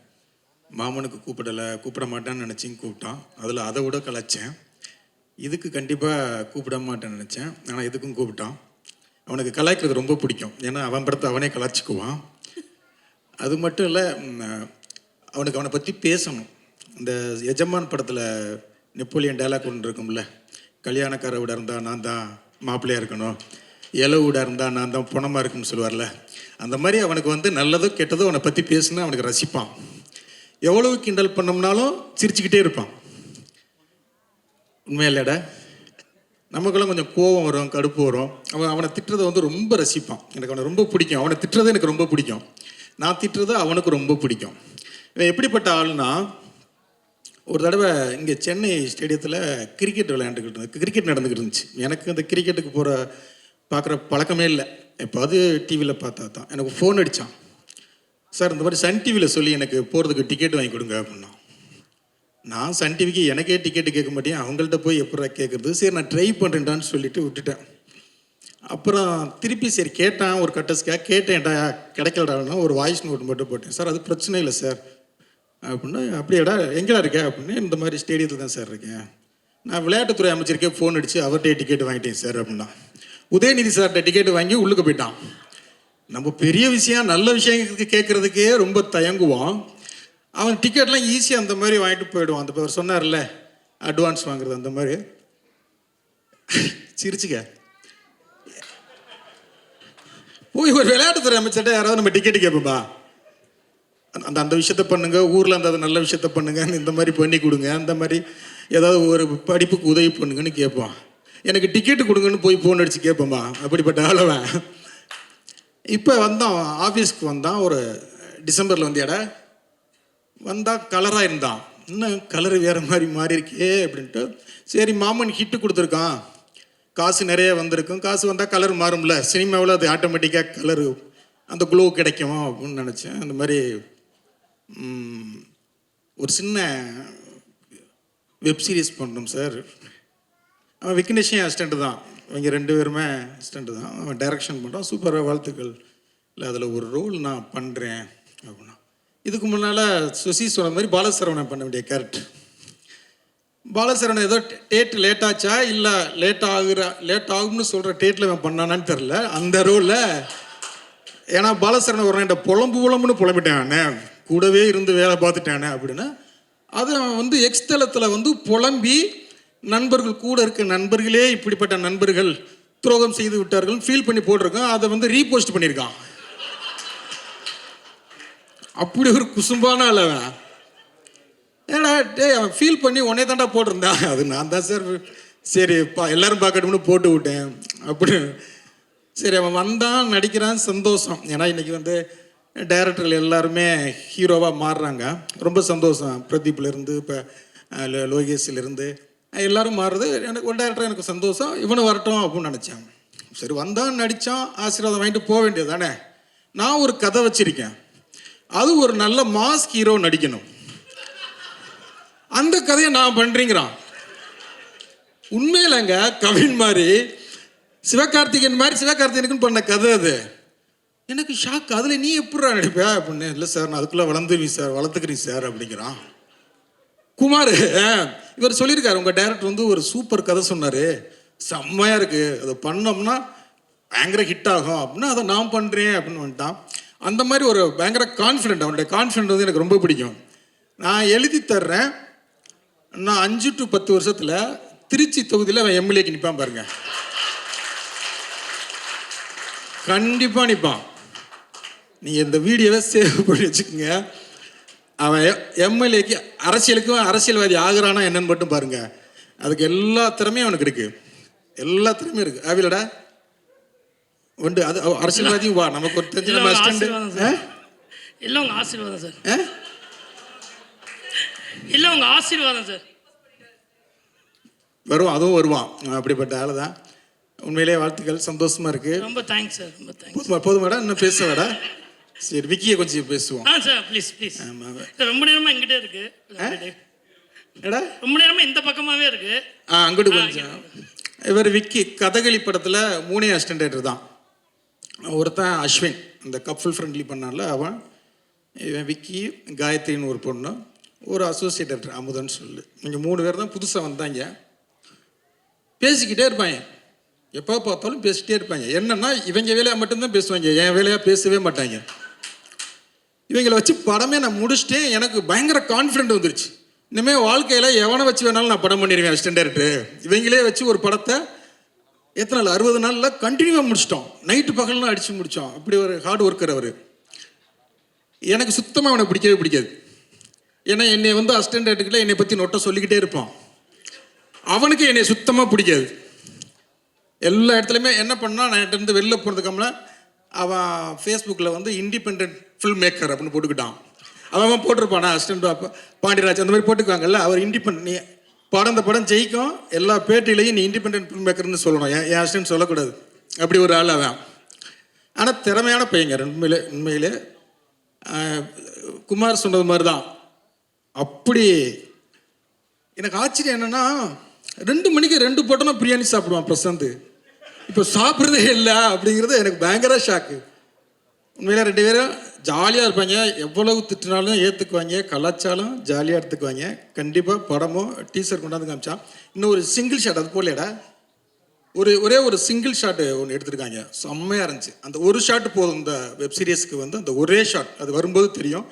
மாமனுக்கு கூப்பிட மாட்டான்னு நினச்சிங்க கூப்பிட்டான். அதில் அதை விட கலாச்சேன். இதுக்கு கண்டிப்பாக கூப்பிட மாட்டேன்னு நினச்சேன். ஆனால் இதுக்கும் கூப்பிட்டான். அவனுக்கு கலாய்க்கிறது ரொம்ப பிடிக்கும். ஏன்னா அவன் படத்தை அவனே கலாச்சிக்குவான். அது மட்டும் இல்லை, அவனுக்கு அவனை பற்றி பேசணும். இந்த எஜமான் படத்தில் நெப்போலியன் டைலாக் ஒன்று இருக்கும்ல, கல்யாணக்கார வீடாக இருந்தால் நான் தான் மாப்பிள்ளையாக இருக்கணும், இலவு வீடாக இருந்தால் நான் தான் பணமாக இருக்குன்னு சொல்லுவார்ல. அந்த மாதிரி அவனுக்கு வந்து நல்லதோ கெட்டதோ அவனை பற்றி பேசுனா அவனுக்கு ரசிப்பான். எவ்வளவு கிண்டல் பண்ணோம்னாலும் சிரிச்சுக்கிட்டே இருப்பான். உண்மையா இல்லைடா? நமக்கெல்லாம் கொஞ்சம் கோபம் வரும், கடுப்பு வரும். அவனை திட்டுறதை வந்து ரொம்ப ரசிப்பான். எனக்கு அவனை ரொம்ப பிடிக்கும். அவனை திட்டுறது எனக்கு ரொம்ப பிடிக்கும். நான் திட்டுறது அவனுக்கு ரொம்ப பிடிக்கும். இவன் எப்படிப்பட்ட ஆள்னா, ஒரு தடவை இங்கே சென்னை ஸ்டேடியத்தில் கிரிக்கெட் கிரிக்கெட் நடந்துக்கிட்டு இருந்துச்சு. எனக்கு அந்த கிரிக்கெட்டுக்கு பார்க்குற பழக்கமே இல்லை. எப்போது டிவியில் பார்த்தா தான். எனக்கு ஃபோன் அடித்தான். சார் இந்த மாதிரி சன் டிவியில் சொல்லி எனக்கு போகிறதுக்கு டிக்கெட் வாங்கி கொடுங்க அப்படின்னா. நான் சன் டிவிக்கு எனக்கே டிக்கெட்டு கேட்க மாட்டேன், அவங்கள்ட்ட போய் எப்படா கேட்குறது. சரி நான் ட்ரை பண்ணுறேன்டான்னு சொல்லிட்டு விட்டுட்டேன். அப்புறம் திருப்பி சரி கேட்டான், ஒரு கேட்டேன்டா கிடைக்கலடான்னா ஒரு வாய்ஸ் நோட் மட்டும் போட்டேன். சார் அது பிரச்சனை இல்லை சார் அப்படின்னா. அப்படியேடா எங்கடா இருக்கேன் அப்படின்னு. இந்த மாதிரி ஸ்டேடியத்தில் தான் சார் இருக்கேன். நான் விளையாட்டுத்துறை அமைச்சருக்கே ஃபோன் அடித்து அவர்கிட்டே டிக்கெட் வாங்கிட்டேன் சார் அப்படின்னா. உதயநிதி சார்கிட்ட டிக்கெட் வாங்கி உள்ளுக்கு போயிட்டான். நம்ம பெரிய விஷயம் நல்ல விஷயத்துக்கு கேட்குறதுக்கே ரொம்ப தயங்குவோம். அவன் டிக்கெட்லாம் ஈஸியாக அந்த மாதிரி வாங்கிட்டு போயிடுவான். அந்த பேர் சொன்னார்ல அட்வான்ஸ் வாங்குறது, அந்த மாதிரி சிரிச்சுக்க போய் ஒரு விளையாட்டுத்துறை அமைச்சர்கிட்ட யாராவது நம்ம டிக்கெட்டு கேட்போம்பா, அந்த விஷயத்த பண்ணுங்க, ஊரில் அந்த நல்ல விஷயத்த பண்ணுங்க, இந்த மாதிரி பண்ணி கொடுங்க, அந்த மாதிரி ஏதாவது ஒரு படிப்புக்கு உதவி பண்ணுங்கன்னு கேட்பான். எனக்கு டிக்கெட்டு கொடுங்கன்னு போய் ஃபோன் அடித்து கேட்போம்பா. அப்படிப்பட்ட ஆளவன். இப்போ வந்தான், ஆஃபீஸ்க்கு வந்தான். ஒரு டிசம்பரில் வந்தியாடா வந்தால் கலராக இருந்தான். இன்னும் கலரு வேறு மாதிரி மாறி இருக்கே அப்படின்ட்டு. சரி மாமன் ஹிட்டு கொடுத்துருக்கான், காசு நிறைய வந்திருக்கும், காசு வந்தால் கலர் மாறும்ல, சினிமாவில் அது ஆட்டோமேட்டிக்காக கலரு அந்த க்ளோ கிடைக்கும் அப்படின்னு நினச்சேன். அந்த மாதிரி ஒரு சின்ன வெப் சீரிஸ் பண்ணணும் சார். அவன் விக்னேஷன் அசிஸ்டண்ட்டு தான். இவங்க 2 பேருமே அசிஸ்டண்ட்டு தான். அவன் டைரக்ஷன் பண்ணுறான். சூப்பராக வாழ்த்துக்கள். இல்லை அதில் ஒரு ரோல் நான் பண்ணுறேன் அப்படின்னா. இதுக்கு முன்னால் சுசி சொன்ன மாதிரி பாலசரவணன் பண்ண வேண்டிய கேரக்டர். பாலசரவணன் ஏதோ டேட் லேட் ஆச்சா இல்லை லேட் ஆகும்னு சொல்கிற டேட்டில் அவன் பண்ணானான்னு தெரில அந்த ரோலில். ஏன்னா பாலசரவணன் ஒரு என்கிட்ட புலம்புன்னு புலம்பிட்டானே, கூடவே இருந்து வேலை பார்த்துட்டானே அப்படின்னா. அது அவன் வந்து எக்ஸ்தலத்தில் வந்து புலம்பி நண்பர்கள் கூட இருக்க நண்பர்களே இப்படிப்பட்ட நண்பர்கள் துரோகம் செய்து விட்டார்கள் ஃபீல் பண்ணி போட்டிருக்கான். அதை வந்து ரீபோஸ்ட் பண்ணியிருக்கான். அப்படி ஒரு குசும்பான அளவன். ஏன்னா அவன் ஃபீல் பண்ணி உடனே தாண்டா போட்டிருந்தான். அது நான் தான் சார் சரி எல்லாரும் பார்க்கணும்னு போட்டு விட்டேன் அப்படி. சரி அவன் வந்தான், நடிக்கிறான், சந்தோஷம். ஏன்னா இன்றைக்கி வந்து டைரக்டர்கள் எல்லாருமே ஹீரோவாக மாறுறாங்க, ரொம்ப சந்தோஷம். பிரதீப்லேருந்து இப்போ லோகேஷ்லேருந்து எல்லோரும் மாறுறது. எனக்கு ஒரு டைரக்டர் எனக்கு சந்தோஷம். இவனு வரட்டும் அப்படின்னு நினச்சேன். சரி வந்தான், நடித்தான், ஆசீர்வாதம் வாங்கிட்டு போக வேண்டியது தானே. நான் ஒரு கதை வச்சுருக்கேன், அது ஒரு நல்ல மாஸ் ஹீரோ நடிக்கணும், அந்த கதையை நான் பண்ணுறீங்கிறான். உண்மையிலங்க கவின் மாதிரி சிவகார்த்திகேயன் மாதிரி சிவகார்த்திகேயனுக்குன்னு பண்ண கதை அது. எனக்கு ஷாக். அதில் நீ எப்படா நடிப்ப அப்படின்னு. இல்லை சார் நான் அதுக்குள்ளே வளர்ந்துருவீங்க சார், வளர்த்துக்கிறீங்க சார் அப்படிங்கிறான். குமார் இவர் சொல்லியிருக்காரு, உங்கள் டேரக்டர் வந்து ஒரு சூப்பர் கதை சொன்னார், செம்மையாக இருக்குது, அதை பண்ணோம்னா பயங்கர ஹிட் ஆகும் அப்படின்னா அதை நான் பண்ணுறேன் அப்படின்னு வந்துட்டான். அந்த மாதிரி ஒரு பயங்கர கான்ஃபிடென்ட், அவனுடைய கான்ஃபிடென்ட் வந்து எனக்கு ரொம்ப பிடிக்கும். நான் எழுதி தர்றேன், நான் 5 to 10 வருஷத்தில் திருச்சி தொகுதியில் அவன் எம்எல்ஏக்கு நிற்பான் பாருங்க, கண்டிப்பாக நிற்பான். நீங்கள் இந்த வீடியோவை சேவ் பண்ணி வச்சுக்கோங்க. அவன் எம்எல்ஏக்கு அரசியலுக்கும் அரசியல்வாதி ஆகிறானா என்னன்னு மட்டும் பாருங்க. அதுக்கு எல்லா திறமையும் அவனுக்கு இருக்கு, எல்லா திறமையும் இருக்கு. ஆவிலடா உண்டு, அது அரசியல்வாதியும் வா, நமக்கு ஒரு தெரிஞ்ச நம்ம அசிஸ்டன்ட். இல்லை உங்கள் ஆசீர்வாதம் சார், இல்லை உங்கள் ஆசீர்வாதம் சார். வரும், அதுவும் வருவான். அப்படிப்பட்ட ஆள் தான். உண்மையிலே வாழ்த்துக்கள், சந்தோஷமா இருக்கு. ரொம்ப தேங்க்ஸ் சார், ரொம்ப தேங்க்ஸ். போதுமாடா, இன்னும் பேச வேடா? சரி, விக்கியை கொஞ்சம் பேசுவோம். Sir please please. ரொம்ப நேரமா எங்கிட்டே இருக்கு, ரொம்ப நேரமா இந்த பக்கமாவே இருக்கு. அங்கிட்டு கொஞ்சம். இவர் விக்கி கதகளி படத்தில் 3 அசிஸ்டன்ட் தான். ஒருத்தன் அஸ்வின், இந்த கப்புள் ஃப்ரெண்ட்லி பண்ணால அவன், இவன் விக்கி, காயத்ரின்னு ஒரு பொண்ணு, ஒரு அசோசியேட் டைரக்டர் அமுதன்னு சொல்லு. இங்கே 3 பேர் தான் புதுசாக வந்தாங்க. பேசிக்கிட்டே இருப்பாங்க, எப்போ பார்த்தாலும் பேசிக்கிட்டே இருப்பாங்க. என்னன்னா இவங்க வேலையாக மட்டும்தான் பேசுவாங்க, என் வேலையாக பேசவே மாட்டாங்க. இவங்களை வச்சு படமே நான் முடிச்சுட்டேன். எனக்கு பயங்கர கான்ஃபிடென்ட் வந்துருச்சு. இனிமேல் வாழ்க்கையில் எவனை வச்சு வேணாலும் நான் படம் பண்ணிடுவேன் அசிஸ்டன்ட் டைரக்டர். இவங்களே வச்சு ஒரு படத்தை எத்தனை நாள், 60 நாளில் கண்டினியூவாக முடிச்சிட்டோம். நைட்டு பகல்லாம் அடித்து முடித்தோம். அப்படி ஒரு ஹார்ட் ஒர்க்கர் அவர். எனக்கு சுத்தமாக அவனை பிடிக்கவே பிடிக்காது. ஏன்னா என்னை வந்து அசிஸ்டன்ட் டைரக்டர்கிட்ட என்னை பற்றி நொட்டை சொல்லிக்கிட்டே இருப்பான். அவனுக்கு என்னை சுத்தமாக பிடிக்காது. எல்லா இடத்துலையுமே என்ன பண்ணால், நான் என்கிட்ட வெளில போனதுக்காமல அவன் ஃபேஸ்புக்கில் வந்து இண்டிபெண்ட் ஃபில்ம் மேக்கர் அப்படின்னு போட்டுக்கிட்டான். அவன் போட்டிருப்பானா அசிஸ்டன்ட் பாண்டியராஜ் அந்த மாதிரி போட்டுக்குவாங்கல்ல. அவர் இண்டிபெண்ட், நீ படம் இந்த படம் ஜெயிக்கும், எல்லா பேட்டிலையும் நீ இண்டிபெண்ட் ஃபில்ம் மேக்கர்னு சொல்லணும், என் அசிஸ்டன்ட் சொல்லக்கூடாது. அப்படி ஒரு ஆள் அவன். ஆனால் திறமையான பையங்க உண்மையிலே. குமார் சொன்னது மாதிரி தான். அப்படி எனக்கு ஆச்சரியம் என்னென்னா, 2 மணிக்கு 2 போட்டோன்னா பிரியாணி சாப்பிடுவான் பிரசாந்த். இப்போ சாப்பிட்றதே இல்லை அப்படிங்கிறது எனக்கு பயங்கர ஷாக்கு. உண்மையில 2 பேரும் ஜாலியாக இருப்பாங்க. எவ்வளவு திட்டினாலும் ஏற்றுக்குவாங்க, கலாச்சாரம் ஜாலியாக எடுத்துக்குவாங்க. கண்டிப்பாக படமோ டீசர் கொண்டாந்து காமிச்சா இன்னும் ஒரு சிங்கிள் ஷாட், அது போலையடா ஒரே ஒரு சிங்கிள் ஷாட்டு ஒன்று எடுத்திருக்காங்க, செம்மையாக இருந்துச்சு. அந்த ஒரு ஷாட்டு போதும் இந்த வெப் சீரிஸ்க்கு வந்து, அந்த ஒரே ஷாட் அது வரும்போது தெரியும்.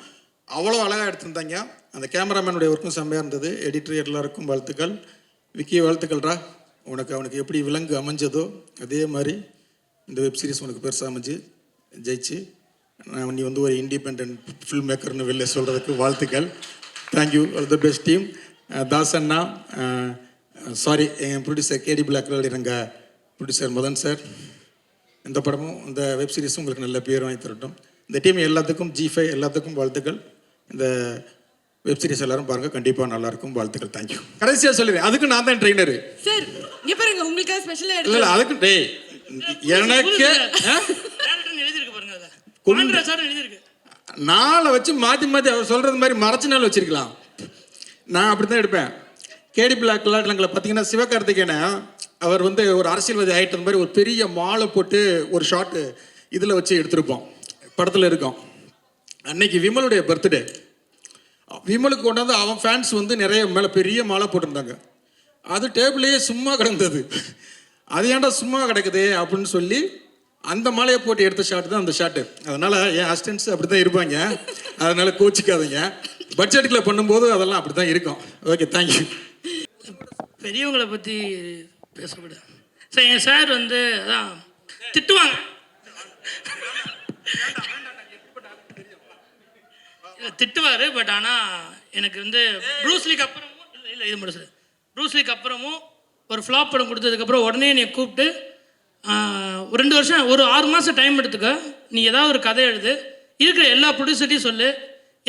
அவ்வளோ அழகாக எடுத்திருந்தாங்க. அந்த கேமராமேனுடைய ஒர்க்கும் செம்மையாக இருந்தது. எடிட்டர் எல்லாருக்கும் வாழ்த்துக்கள். விக்கி வாழ்த்துக்கள்ரா, அவனுக்கு எப்படி விலங்கு அமைஞ்சதோ அதே மாதிரி இந்த வெப் சீரிஸ் உனக்கு பெருசாக அமைஞ்சு ஜெயிச்சு நீ வந்து ஒரு இண்டிபெண்ட் ஃபில்ம் மேக்கர்னு வெளில சொல்கிறதுக்கு வாழ்த்துக்கள். Thank you, all the best team. Das அண்ணா, சாரி, என் ப்ரொடியூசர் கேடி பிளாக்ரோட எங்கள் ப்ரொடியூசர் மதன் சார். இந்த படமும் இந்த வெப் சீரிஸும் உங்களுக்கு நல்ல பேர் வாங்கி தரட்டும். இந்த டீம் எல்லாத்துக்கும், G5 எல்லாத்துக்கும் வாழ்த்துக்கள். இந்த வெப் சீரிஸ் எல்லாரும் பாருங்க, கண்டிப்பாக நல்லாயிருக்கும். வாழ்த்துக்கள். தேங்க்யூ. கடைசியாக சொல்லுவேன், அதுக்கு நான் தான் ட்ரெயினரு சார். இங்கே பாருங்க, உங்களுக்காக ஸ்பெஷலாக இல்லை அதுக்கு டேய் எனக்கு எழுதிருக்கு பாருங்க, அதை எழுதிருக்கு. நாளை வச்சு மாற்றி அவர் சொல்கிறது மாதிரி மறைச்ச நாள் வச்சிருக்கலாம். நான் அப்படி தான் எடுப்பேன். கேடி பிளாக் விளையாட்டுங்களை பார்த்தீங்கன்னா, சிவகார்த்திகேயனை அவர் வந்து ஒரு அரசியல்வாதி ஆகிட்ட மாதிரி ஒரு பெரிய மாலை போட்டு ஒரு ஷாட்டு இதில் வச்சு எடுத்திருப்போம், படத்தில் இருக்கோம். அன்னைக்கு விமலுடைய பர்த்டே. விமலுக்கு கொண்டாந்து அவன் ஃபேன்ஸ் வந்து நிறைய மேலே பெரிய மாலை போட்டிருந்தாங்க. அது டேபிளையே சும்மா கிடந்தது. அது ஏன்டா சும்மா கிடக்குது அப்படின்னு சொல்லி அந்த மாலையை போட்டு எடுத்த ஷாட்டு தான் அந்த ஷாட்டு. அதனால் என் அசிஸ்டன்ட்ஸ் அப்படி தான் இருப்பாங்க, அதனால் கோச்சிக்காதீங்க. பட்ஜெட்டில் பண்ணும்போது அதெல்லாம் அப்படி தான் இருக்கும். Okay, thank you. பெரியவங்களை பற்றி பேசக்கூடாது சார். என் சார் வந்து அதான் திட்டுவாங்க, திட்டுவார். பட் ஆனால் எனக்கு வந்து ப்ரூஸ்லிக்கு அப்புறமும் இல்லை இது முடிச்சது. ப்ரூஸ்லிக்கு அப்புறமும் ஒரு ஃப்ளாப் படம் கொடுத்ததுக்கப்புறம் உடனே என்னை கூப்பிட்டு ஒரு 2 வருஷம், ஒரு 6 மாதம் டைம் எடுத்துக்க, நீ ஏதாவது ஒரு கதை எழுது, இருக்கிற எல்லா ப்ரொடியூசர்ட்டையும் சொல்லு,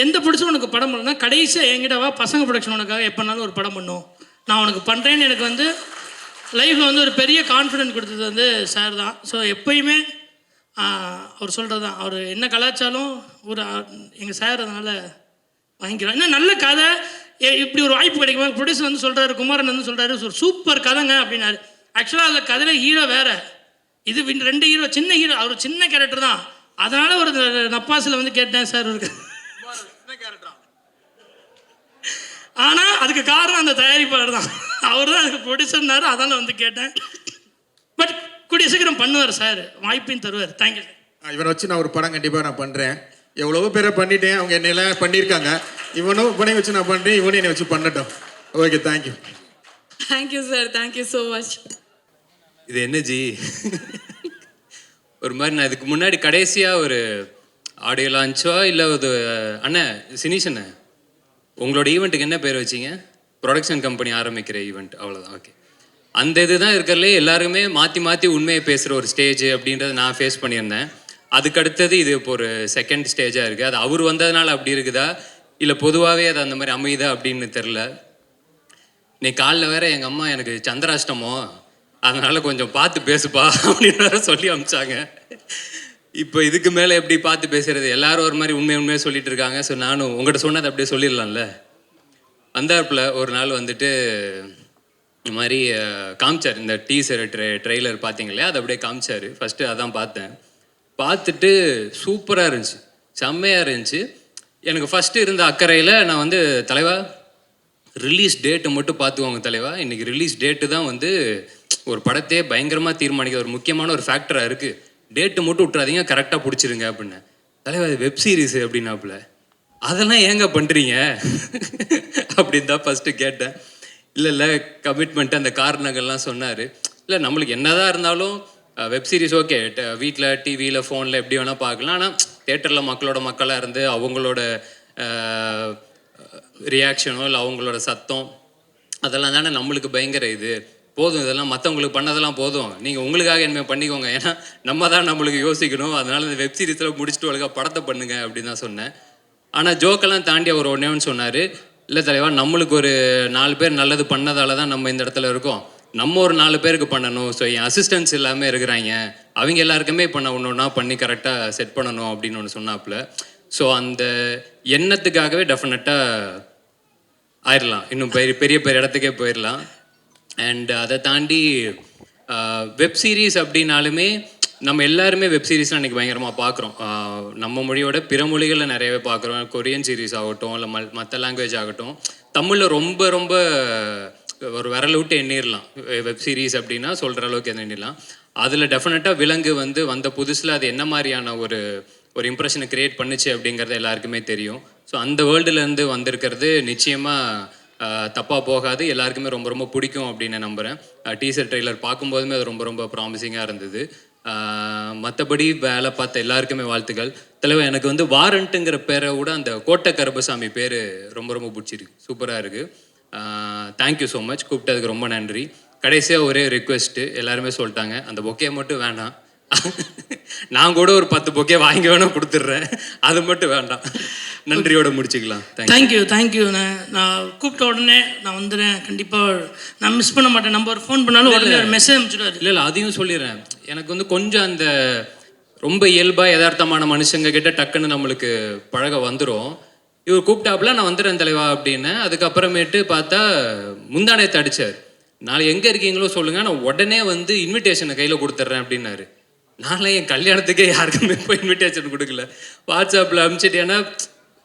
எந்த ப்ரொடியூசர் உனக்கு படம் பண்ணணும்னா கடைசியாக என்கிட்ட வா, பசங்க ப்ரொடக்ஷன் உனக்காக எப்போனாலும் ஒரு படம் பண்ணும், நான் உனக்கு பண்ணுறேன்னு எனக்கு வந்து லைஃப்பில் வந்து ஒரு பெரிய கான்ஃபிடென்ட் கொடுத்தது வந்து சார் தான். ஸோ எப்பயுமே அவர் சொல்கிறது தான், அவர் என்ன கலாச்சாரம் ஒரு எங்கள் சார் அதனால் வாங்கிக்கிறோம். இன்னும் நல்ல கதை, இப்படி ஒரு வாய்ப்பு கிடைக்குமா? ப்ரொடியூசர் வந்து சொல்கிறாரு, குமாரன் வந்து சொல்கிறாரு, ஒரு சூப்பர் கதைங்க அப்படின்னாரு. ஆக்சுவலாக அதில் கதையில் ஹீரோ வேறு, இது 2 ஹீரோ, சின்ன ஹீரோ, அவர் சின்ன கேரக்டர் தான். அதனால் ஒரு நப்பாசில் வந்து கேட்டேன் சார், ஒரு ஆனால் அதுக்கு காரணம் அந்த தயாரிப்பாளர் தான். அவர் தான் அதுக்கு ப்ரொடியூசர்னாரு, அதால் வந்து கேட்டேன். பட் கூடிய சீக்கிரம் பண்ணுவார் சார், வாய்ப்பையும் தருவார். Thank you sir. இவனை வச்சு நான் ஒரு படம் கண்டிப்பாக நான் பண்ணுறேன். எவ்வளவோ பேரை பண்ணிட்டேன், அவங்க என்னெல்லாம் பண்ணியிருக்காங்க. இவனும் பணி வச்சு நான் பண்ணுறேன், இவனும் என்னை வச்சு பண்ணட்டும். Okay, thank you. Thank you sir, thank you so much. இது என்ன ஜி ஒரு மாதிரி நான் இதுக்கு முன்னாடி கடைசியாக ஒரு ஆடியோ லான்ச்சோ இல்லை ஒரு அண்ணன் சினிஷ் அண்ணன் உங்களோட ஈவெண்ட்டுக்கு என்ன பேர் வச்சிங்க? ப்ரொடக்ஷன் கம்பெனி ஆரம்பிக்கிற ஈவெண்ட், அவ்வளோதான். ஓகே, அந்த இது தான் இருக்கிறதுலே எல்லாருமே மாற்றி மாற்றி உண்மையை பேசுகிற ஒரு ஸ்டேஜ் அப்படின்றத நான் ஃபேஸ் பண்ணியிருந்தேன். அதுக்கு அடுத்தது இது இப்போ ஒரு செகண்ட் ஸ்டேஜாக இருக்குது. அது அவர் வந்ததுனால அப்படி இருக்குதா இல்லை பொதுவாகவே அது அந்த மாதிரி அமையுதா அப்படின்னு தெரில. இன்னைக்கு காலைல வேற எங்கள் அம்மா எனக்கு சந்திராஷ்டமோ, அதனால் கொஞ்சம் பார்த்து பேசுப்பா அப்படின்னு வேற சொல்லி அனுப்பிச்சாங்க. இப்போ இதுக்கு மேலே எப்படி பார்த்து பேசுறது? எல்லாரும் ஒரு மாதிரி உண்மையாக சொல்லிட்டு இருக்காங்க. ஸோ நானும் உங்கள்கிட்ட சொன்னதை அப்படியே சொல்லிடலாம்ல. வந்தாப்பில் ஒரு நாள் வந்துட்டு இந்த மாதிரி காமிச்சார், இந்த டீசர் ட்ரெய்லர் பார்த்தீங்களே, அதை அப்படியே காமிச்சார். ஃபஸ்ட்டு அதான் பார்த்தேன். பார்த்துட்டு சூப்பராக இருந்துச்சு, செம்மையாக இருந்துச்சு. எனக்கு ஃபஸ்ட்டு இருந்த அக்கறையில் நான் வந்து தலைவா ரிலீஸ் டேட்டை மட்டும் பார்த்துக்கோங்க தலைவா, இன்றைக்கி ரிலீஸ் டேட்டு தான் வந்து ஒரு படத்தையே பயங்கரமாக தீர்மானிக்க ஒரு முக்கியமான ஒரு ஃபேக்டராக இருக்குது. டேட்டு மட்டும் விட்றாதீங்க, கரெக்டாக பிடிச்சிருங்க அப்படின்னு. தலைவா இது வெப் சீரிஸு அப்படின்னாப்புல. அதெல்லாம் ஏங்க பண்ணுறீங்க அப்படின்னு தான் ஃபஸ்ட்டு கேட்டேன். இல்லை கமிட்மெண்ட்டு அந்த காரணங்கள்லாம் சொன்னார். இல்லை நம்மளுக்கு என்னதான் இருந்தாலும் வெப் சீரிஸ் ஓகே, வீட்டில் டிவியில் ஃபோனில் எப்படி வேணால் பார்க்கலாம். ஆனால் தேட்டரில் மக்களாக இருந்து அவங்களோட ரியாக்ஷனோ இல்லை அவங்களோட சத்தம் அதெல்லாம் தானே நம்மளுக்கு பயங்கர இது. போதும், இதெல்லாம் மற்றவங்களுக்கு பண்ணதெல்லாம் போதும், நீங்கள் உங்களுக்காக என்ன பண்ணிக்கோங்க. ஏன்னா நம்ம தான் நம்மளுக்கு யோசிக்கணும். அதனால் இந்த வெப் சீரிஸில் முடிச்சுட்டு ஒழுங்காக படத்தை பண்ணுங்க அப்படின்னு தான் சொன்னேன். ஆனால் ஜோக்கெல்லாம் தாண்டி அவர் ஒன்றே ஒன்று சொன்னார். இல்லை தலைவா, நம்மளுக்கு ஒரு 4 பேர் நல்லது பண்ணதால தான் நம்ம இந்த இடத்துல இருக்கோம். நம்ம ஒரு 4 பேருக்கு பண்ணணும். ஸோ என் அசிஸ்டன்ஸ் எல்லாமே இருக்கிறாங்க, அவங்க எல்லாருக்குமே இப்போ நான் ஒன்று ஒன்றா பண்ணி கரெக்டாக செட் பண்ணணும் அப்படின்னு ஒன்று சொன்னாப்புல. ஸோ அந்த எண்ணத்துக்காகவே டெஃபினட்டாக ஆயிடலாம், இன்னும் பெரிய இடத்துக்கே போயிடலாம். அண்ட் அதை தாண்டி வெப் சீரிஸ் அப்படின்னாலுமே நம்ம எல்லாருமே வெப் சீரிஸ்லாம் இன்றைக்கி பயங்கரமாக பார்க்குறோம். நம்ம மொழியோட பிற மொழிகளில் நிறையவே பார்க்குறோம். கொரியன் சீரிஸ் ஆகட்டும், இல்லை மற்ற லாங்குவேஜ் ஆகட்டும். தமிழில் ரொம்ப ரொம்ப ஒரு விரல் விட்டு எண்ணிடலாம் வெப் சீரிஸ் அப்படின்னா, சொல்கிற அளவுக்கு எண்ணிடலாம். அதில் டெஃபினட்டாக விலங்கு வந்து வந்த புதுசில் அது என்ன மாதிரியான ஒரு இம்ப்ரெஷனை க்ரியேட் பண்ணுச்சு அப்படிங்கிறது எல்லாருக்குமே தெரியும். ஸோ அந்த வேர்ல்டுலேருந்து வந்திருக்கிறது நிச்சயமாக தப்பாக போகாது, எல்லாருக்குமே ரொம்ப ரொம்ப பிடிக்கும் அப்படின்னு நம்புகிறேன். டீசர் ட்ரெய்லர் பார்க்கும்போதுமே அது ரொம்ப ரொம்ப ப்ராமிசிங்காக இருந்தது. மற்றபடி வேலை பார்த்த எல்லாருக்குமே வாழ்த்துக்கள். தலைவர், எனக்கு வந்து வாரண்ட்டுங்கிற பேரை விட அந்த கோட்டை கருப்பசாமி பேர் ரொம்ப ரொம்ப பிடிச்சிருக்கு, சூப்பராக இருக்குது. தேங்க்யூ ஸோ மச், கூப்பிட்டதுக்கு ரொம்ப நன்றி. கடைசியாக ஒரே ரிக்வெஸ்ட்டு, எல்லாருமே சொல்லிட்டாங்க அந்த பொக்கே மட்டும் வேண்டாம். நான் கூட ஒரு 10 பொக்கே வாங்கி வேணால் கொடுத்துட்றேன், அது மட்டும் வேண்டாம். நன்றியோட முடிச்சுக்கலாம். தேங்க்யூ. நான் கூப்பிட்ட உடனே நான் வந்துடுறேன், கண்டிப்பாக நான் மிஸ் பண்ண மாட்டேன். நம்பர் ஃபோன் பண்ணாலும் உடனே ஒரு மெசேஜ் அனுப்பிச்சிடுவார். இல்லை அதையும் சொல்லிடுறேன். எனக்கு வந்து கொஞ்சம் அந்த ரொம்ப இயல்பாக யதார்த்தமான மனுஷங்க கிட்ட டக்குன்னு நம்மளுக்கு பழக வந்துடும். இவர் கூப்பிட்டாப்புல நான் வந்துடுறேன் தலைவா அப்படின்னு. அதுக்கப்புறமேட்டு பார்த்தா முந்தானத்தை அடித்தார். நாளை எங்கே இருக்கீங்களோ சொல்லுங்கள், நான் உடனே வந்து இன்விடேஷனை கையில் கொடுத்துட்றேன் அப்படின்னாரு. நான்லாம் என் கல்யாணத்துக்கே யாருக்குமே இப்போ இன்விடேஷன் கொடுக்கல, வாட்ஸ்அப்பில் அனுப்பிச்சிட்டு. ஏன்னா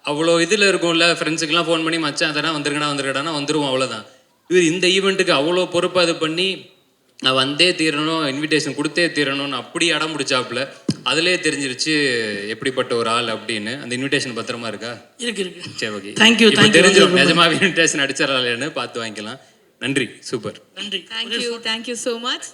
அவ்வளோ இதில் இருக்கும்ல, ஃப்ரெண்ட்ஸுக்கெலாம் ஃபோன் பண்ணி மச்சான் அதெல்லாம் வந்துருக்கடானா வந்துடுவோம், அவ்வளோதான். இவர் இந்த ஈவெண்ட்டுக்கு அவ்வளோ பொறுப்பாக இது பண்ணி நான் வந்தே தீரணும், இன்விடேஷன் கொடுத்தே தீரணும்னு அப்படி அடம் முடிச்சாப்புல. அதிலே தெரிஞ்சிருச்சு எப்படிப்பட்ட ஒரு ஆள் அப்படின்னு. அந்த இன்விடேஷன் பத்திரமா இருக்கா? இருக்கு. சரி, ஓகே. தேங்க்யூ. தெரிஞ்சிடும் நிஜமாவே இன்விடேஷன் அடிச்சிடறான்னு பார்த்து வாங்கிக்கலாம். நன்றி, சூப்பர். நன்றி. Thank you so much.